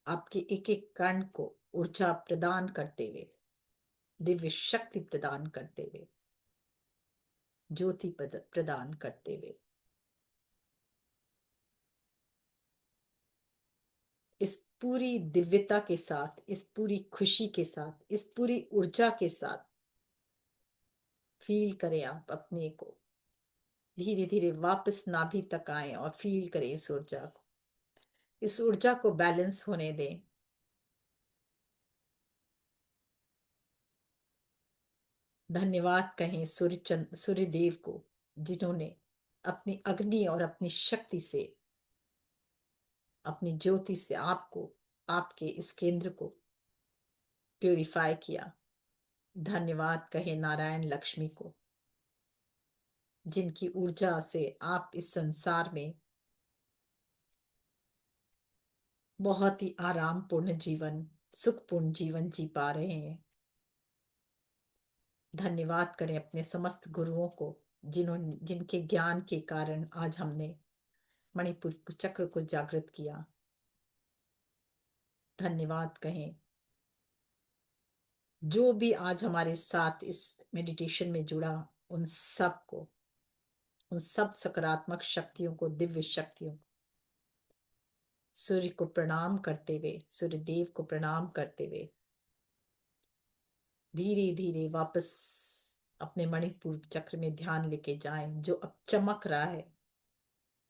आपके एक एक कण को ऊर्जा प्रदान करते हुए, दिव्य शक्ति प्रदान करते हुए, ज्योति प्रदान करते हुए, इस पूरी दिव्यता के साथ, इस पूरी खुशी के साथ, इस पूरी ऊर्जा के साथ फील करें आप अपने को। धीरे धीरे वापस नाभि तक आए और फील करें इस ऊर्जा को। इस ऊर्जा को बैलेंस होने दें। धन्यवाद कहें सूर्य देव को, जिन्होंने अपनी अग्नि और अपनी शक्ति से, अपनी ज्योति से आपको, आपके इस केंद्र को प्यूरिफाई किया। धन्यवाद कहें नारायण लक्ष्मी को, जिनकी ऊर्जा से आप इस संसार में बहुत ही आरामपूर्ण जीवन, सुखपूर्ण जीवन जी पा रहे हैं। धन्यवाद करें अपने समस्त गुरुओं को, जिनके ज्ञान के कारण आज हमने मणिपुर चक्र को जागृत किया। धन्यवाद कहें जो भी आज हमारे साथ इस मेडिटेशन में जुड़ा, उन सब को, उन सब सकारात्मक शक्तियों को, दिव्य शक्तियों को, सूर्य को प्रणाम करते हुए, सूर्य देव को प्रणाम करते हुए धीरे धीरे वापस अपने मणिपुर चक्र में ध्यान लेके जाएं, जो अब चमक रहा है,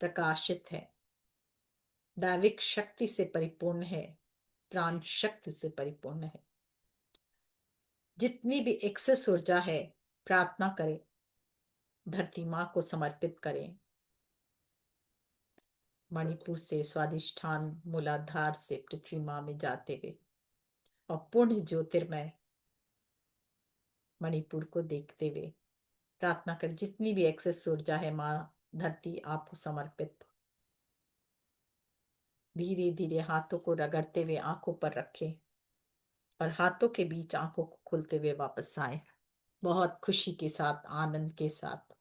प्रकाशित है, दैविक शक्ति से परिपूर्ण है, प्राण शक्ति से परिपूर्ण है। जितनी भी एक्सेस ऊर्जा है, प्रार्थना करें, धरती माँ को समर्पित करें। मणिपुर से स्वादिष्ठान मूलाधार से पृथ्वी माँ में जाते हुए और पूर्ण ज्योतिर्मय मणिपुर को देखते हुए प्रार्थना कर, जितनी भी एक्सेस ऊर्जा है माँ धरती आपको समर्पित। धीरे धीरे हाथों को रगड़ते हुए आंखों पर रखें और हाथों के बीच आंखों को खोलते हुए वापस आए, बहुत खुशी के साथ, आनंद के साथ,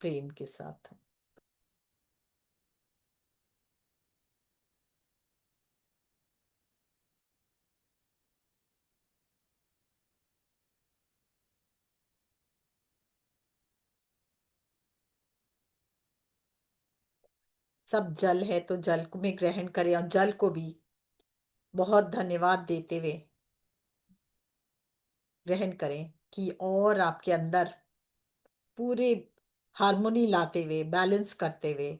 प्रेम के साथ। सब जल है तो जल को भी ग्रहण करें, और जल को भी बहुत धन्यवाद देते हुए ग्रहण करें कि और आपके अंदर पूरे हार्मोनी लाते हुए, बैलेंस करते हुए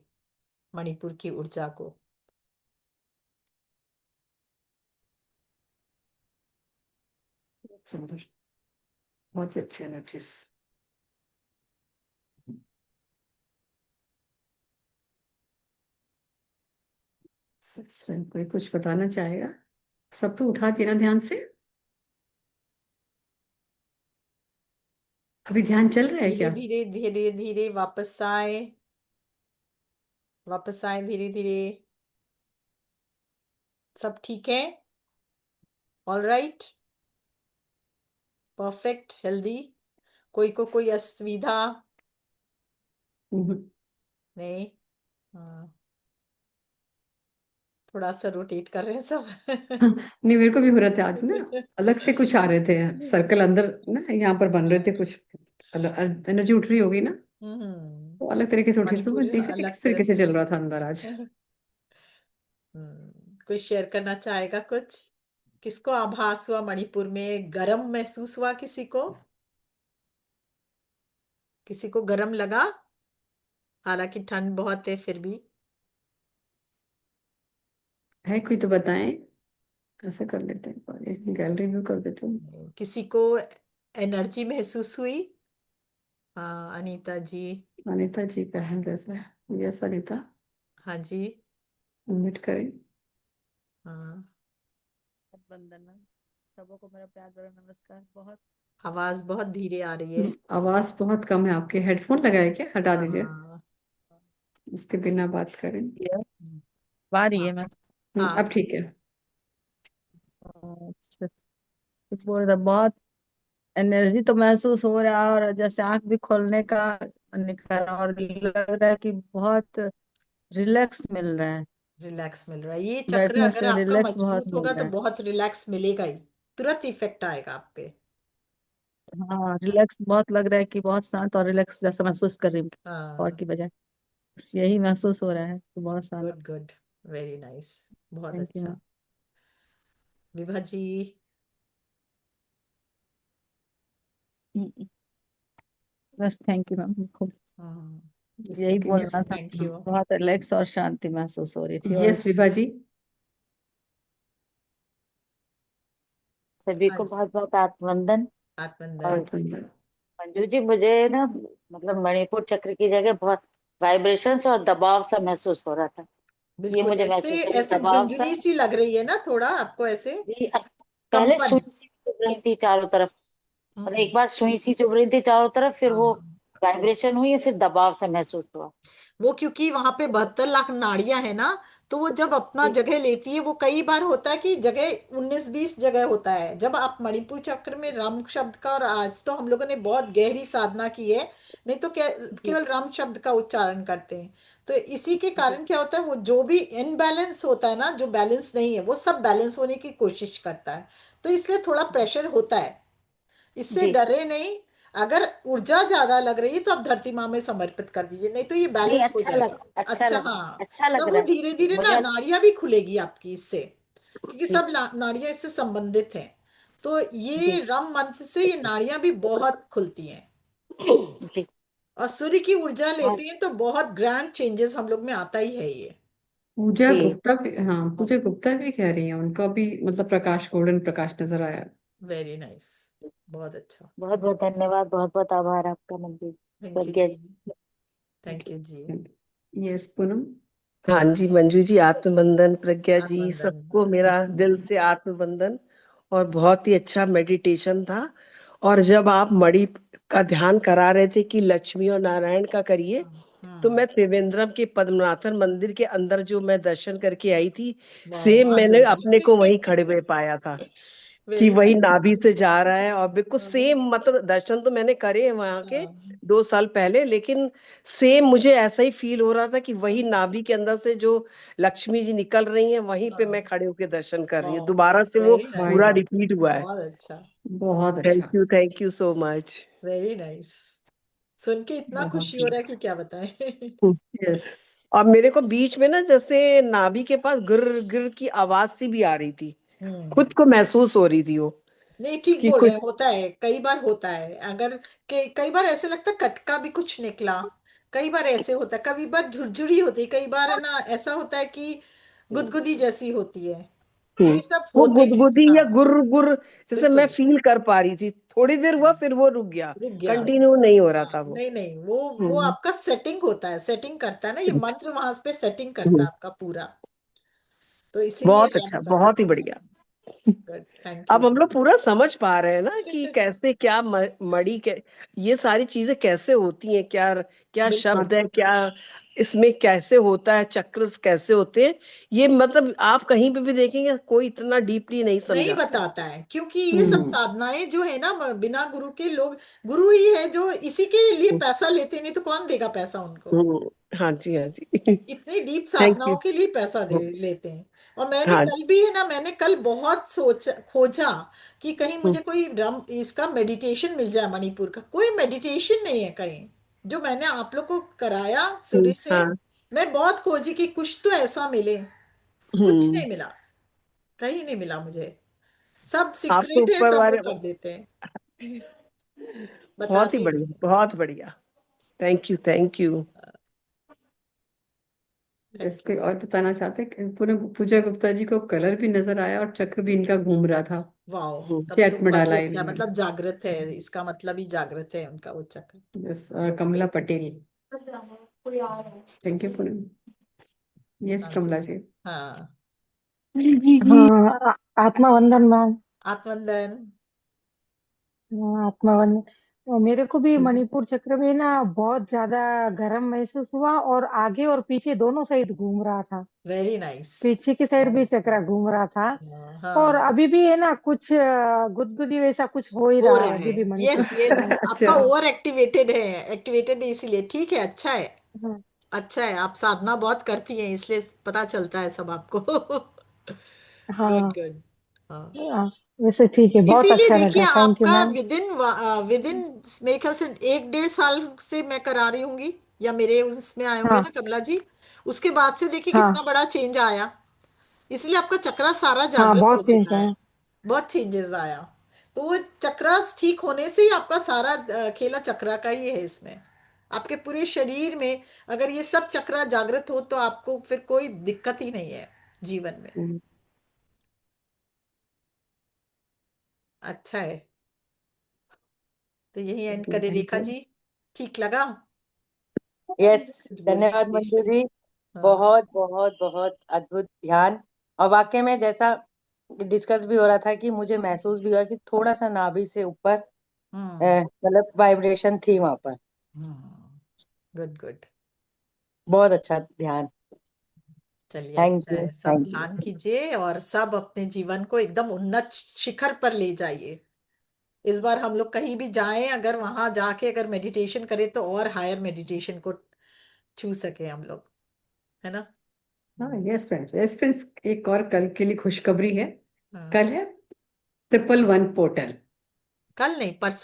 मणिपुर की ऊर्जा को। सुंदर, बहुत ही अच्छे एनर्जीज। कोई कुछ बताना चाहेगा? सब तो उठा दिया ना ध्यान से। अभी ध्यान चल रहा है धीरे क्या? धीरे धीरे धीरे वापस आए, वापस आए धीरे धीरे। सब ठीक है? All right, perfect, healthy? कोई को कोई असुविधा हम्म। नहीं? हाँ, थोड़ा सा रोटेट कर रहे हैं सब। हाँ, नहीं मेरे को भी हो रहा था आज ना, अलग से कुछ आ रहे थे सर्कल अंदर ना, यहाँ पर बन रहे थे कुछ, एनर्जी उठ रही होगी ना, हम्म, वो अलग तरीके से उठ रही थी, तो मैं मणिपुर देख रही थी अलग किस तरह तरीके से से। चल रहा था अंदर आज। कुछ शेयर करना चाहेगा कुछ? किसको आभास हुआ मणिपुर में? गरम महसूस हुआ किसी को? किसी को गरम लगा? हालांकि ठंड बहुत है फिर भी। है कोई तो बताएं, ऐसे कर लेते हैं, गैलरी व्यू कर देते हैं। किसी को एनर्जी महसूस हुई? हाँ, अनीता जी। अनीता जी का है जैसे, यस अनीता, हाँ जी। अनम्यूट करें। हाँ, वंदना, सबको मेरा प्यार भरा नमस्कार। बहुत आवाज बहुत धीरे आ रही है। आवाज बहुत कम है आपके, हेडफोन लगाए क्या? हटा दीजिए, हाँ। उसके बिना बात करें। ये बात ही हाँ। है मैं। अब हाँ। ठीक है। अच्छा, कुछ बोल रहा, बहुत एनर्जी तो महसूस हो रहा है, और जैसे आंख भी खोलने का मन कर रहा है, और लग रहा है कि बहुत रिलैक्स मिल रहा है। रिलैक्स मिल रहा है। ये चक्र बैठने अगर से आपका रिलैक्स बहुत मजबूत मिल होगा तो रहा है। बहुत रिलैक्स मिलेगा ही, तुरंत इफेक्ट आएगा आप पे। हाँ, रिलैक्स बहुत लग रहा है, कि बहुत शांत और रिलैक्स जैसा महसूस कर रही हूँ, और हाँ। की बजाय बस यही महसूस हो रहा है, तो बहुत शांत। गुड गुड, वेरी नाइस, बहुत थैंक यू अच्छा। विभा जी। मैम। बस थैंक यू मैम, यही यस, बोलना था। Thank you. बहुत रिलैक्स और शांति महसूस हो रही थी, और यस विभा जी। सभी हाँ को जी, बहुत बहुत आत्मवंदन। और आत्मंदन। मंजू जी, मुझे ना मतलब मणिपुर चक्र की जगह बहुत वाइब्रेशंस और दबाव सा महसूस हो रहा था। ये बिल्कुल मुझे ऐसे, महसूस हो ऐसे दबाव सा। झुंझुनी सी लग रही है ना थोड़ा आपको ऐसे? जी, पहले कंपन। सुई सी चुभ रही थी चारों तरफ, और हम्म। एक बार सुई सी चुभ रही थी चारों तरफ, फिर वो हाँ, वाइब्रेशन हुई, फिर दबाव सा महसूस हुआ। वो क्योंकि वहां पे 72 लाख नाड़ियां है ना, तो वो जब अपना जी जगह लेती है, वो कई बार होता है कि जगह 19-20 जगह होता है। जब आप मणिपुर चक्र में रम शब्द का, और आज तो हम लोगों ने बहुत गहरी साधना की है, नहीं तो क्या जी केवल रम शब्द का उच्चारण करते हैं। तो इसी के जी कारण क्या होता है, वो जो भी इनबैलेंस होता है ना, जो बैलेंस नहीं है, वो सब बैलेंस होने की कोशिश करता है। तो इसलिए थोड़ा प्रेशर होता है, इससे जी। डरे नहीं। अगर ऊर्जा ज्यादा लग रही है तो आप धरती माँ में समर्पित कर दीजिए, नहीं तो ये नहीं, बैलेंस हो जाएगा। अच्छा अच्छा, लग रहा है, हाँ। अच्छा लग सब रहा वो है धीरे धीरे ना मुझे। नाड़ियां भी खुलेगी आपकी इससे, क्योंकि जी सब नाड़ियां इससे संबंधित हैं। तो ये जी रम मंत्र से ये नाड़ियां भी बहुत खुलती हैं, जी। और सूर्य की ऊर्जा बहुत लेती हैं तो बहुत ग्रैंड चेंजेस हम लोग में आता ही है ये। पूजा जी। गुप्ता भी, हाँ पूजा गुप्ता भी कह रही हैं, उनका भी मतलब प्रकाश, गोल्डन प्रकाश नजर आया। वेरी नाइस, बहुत अच्छा। बहुत बहुत धन्यवाद, बहुत बहुत आभार आपका मंजू थैंक यू प्रज्ञा जी। जी। थैंक यू जी। यस पूनम। हाँ जी मंजू जी, आत्मबंधन। प्रज्ञा जी, आत्मबंधन। सबको मेरा दिल से आत्मबंधन। और बहुत ही अच्छा मेडिटेशन था। और जब आप मणि का ध्यान करा रहे थे कि लक्ष्मी और नारायण का करिए, तो हम्म। मैं त्रिवेंद्रम के पद्मनाथन मंदिर के अंदर जो मैं दर्शन करके आई थी, वाह, सेम मैंने माधुरी अपने जी। को वहीं खड़े हुए पाया था कि वेरी वही नाइस। नाभि से जा रहा है। और बिल्कुल सेम, मतलब दर्शन तो मैंने करे हैं वहां के हाँ। 2 साल पहले, लेकिन सेम मुझे ऐसा ही फील हो रहा था कि वही नाभि के अंदर से जो लक्ष्मी जी निकल रही हैं, वहीं पे मैं खड़े होकर दर्शन कर रही हूँ। दोबारा से वो वेरी नाइस। पूरा वाह, रिपीट हुआ है। बहुत अच्छा। बहुत अच्छा। Thank you so much. Very nice. सुन के इतना बहुत खुशी हो रहा है कि क्या बताएं। यस। और मेरे को बीच में ना, जैसे नाभि के पास गिर गिर की आवाज सी भी आ रही थी, हम्म। खुद को महसूस हो रही थी वो, नहीं, ठीक कि बोल रहे हैं, कुछ। होता है, कई बार होता है। अगर कई बार ऐसे लगता है कटका भी कुछ निकला, कई बार ऐसे होता है, कभी बार झुरझुरी होती है, कई बार है ना ऐसा होता है कि गुदगुदी जैसी होती है। हम्म ये सब वो होते हैं। गुदगुदी या हाँ, गुर गुर, जैसे मैं बिल्कुल। फील कर पा रही थी। थोड़ी देर हुआ, फिर वो रुक गया, रुक गया। कंटिन्यू नहीं हो रहा हाँ, था वो। नहीं नहीं, वो हम्म आपका सेटिंग होता है, सेटिंग करता है ना, ये अच्छा, मंत्र वहां पे सेटिंग करता हम्म, है आपका पूरा। तो इसीलिए बहुत रब अच्छा, का बहुत ही होता है। बढ़िया। गुड, थैंक अब यू। हम लोग पूरा समझ पा रहे हैं ना कि कैसे क्या मणि के ये सारी चीजें कैसे होती हैं, क्या क्या बिल्कुल। शब्द है, क्या इसमें कैसे होता है, चक्र कैसे होते हैं। ये मतलब आप कहीं पे भी देखेंगे कोई इतना डीपली नहीं नहीं समझाता। बताता है, क्योंकि ये सब हम्म साधनाएं जो है ना, बिना गुरु के लोग, गुरु ही है जो इसी के लिए पैसा लेते, नहीं तो कौन देगा पैसा उनको। हाँ जी, हाँ जी। इतनी डीप थैंक साधनाओं यू। के लिए पैसा दे लेते हैं। और मैंने हाँ कल जी। भी है ना, मैंने कल बहुत सोचा खोजा कि कहीं हम्म, मुझे कोई इसका मेडिटेशन मिल जाए, मणिपुर का कोई मेडिटेशन नहीं है कहीं, जो मैंने आप लोग को कराया सूर्य से। हाँ। मैं बहुत खोजी कि कुछ तो ऐसा मिले, कुछ हम्म नहीं मिला, कहीं नहीं मिला मुझे। सब आपको सीक्रेट है, ऊपर सब वो वाले कर देते हैं, बहुत ही बताते बढ़िया, नहीं। बहुत बढ़िया। Thank you, thank you. जैसे थैंक यू कोई जी। और बताना चाहते हैं कि पूरे पूजा गुप्ता जी को कलर भी नजर आया और चक्र भी इनका घूम रहा था। वाह, तब तो चैट में बहुत ही डाला अच्छा है, इन्होंने। मतलब जागृत है, इसका मतलब ही जागृत है उनका वो चक्र। Yes, good good. Kamla Patel. Thank you Poonam. Yes हाँ जी। कमला जी। हाँ। हाँ, आत्मा वंदन मैम। आत्मवंदन। हाँ, आत्मा वंदन। और मेरे को भी मणिपुर चक्र में ना बहुत ज्यादा गर्म महसूस हुआ, और आगे और पीछे दोनों साइड घूम रहा था। Very nice. पीछे की साइड बहुत भी अच्छा। चक्र घूम रहा था। और हाँ, अभी भी है ना कुछ गुदगुदी वैसा कुछ हो ही हो रहा रहा है है। अभी भी मणिपुर यस यस, चक्र में। अच्छा। आपका ओवर एक्टिवेटेड है, एक्टिवेटेड है इसीलिए। ठीक है, अच्छा है। हाँ। अच्छा है, आप साधना बहुत करती हैं इसलिए पता चलता है सब आपको। गुड हाँ। गुड। हाँ, हाँ, वैसे ठीक है, बहुत इसीलिए अच्छा देखिए लगा, थैंक यू आपका मैम। विदिन मेरे ख्याल से 1-1.5 साल से मैं करा रही होंगी, या मेरे उसमें आए होंगे हाँ। ना कमला जी। उसके बाद से देखिए कितना हाँ। बड़ा चेंज आया। इसलिए आपका चक्रा सारा हाँ, जागृत हो बहुत चेंज चुका है, आया। बहुत चेंजेस आया। तो वो चक्रा ठीक होने से ही आपका सारा खेला चक्रा का ही है इसमें। आपके पूरे शरीर में अगर ये सब चक्रा जागृत हो तो आपको फिर कोई दिक्कत ही नहीं है जीवन में। अच्छा है। तो यही एंड करे थैंक रेखा यू। जी, ठीक लगा यस, कुछ बोलने धन्यवाद मंजू मेडिटेशन? जी। हाँ। बहुत बहुत बहुत अद्भुत ध्यान। और वाकई में जैसा डिस्कस भी हो रहा था कि मुझे महसूस भी हुआ कि थोड़ा सा नाभि से ऊपर हम्म मतलब वाइब्रेशन थी वहां पर। Good good. बहुत अच्छा ध्यान। चलिए, थैंक अच्छा यू, है, सब थैंक ध्यान यू। कीजिए और सब अपने जीवन को एकदम उन्नत शिखर पर ले जाइए। इस बार हम लोग कहीं भी जाएं, अगर वहां जाके अगर मेडिटेशन करें तो और हायर मेडिटेशन को छू सके हम लोग, है ना? हाँ यस फ्रेंड्स, यस फ्रेंड्स, एक और कल के लिए खुशखबरी है। हाँ। कल है 111 पोर्टल। कल नहीं, परसों।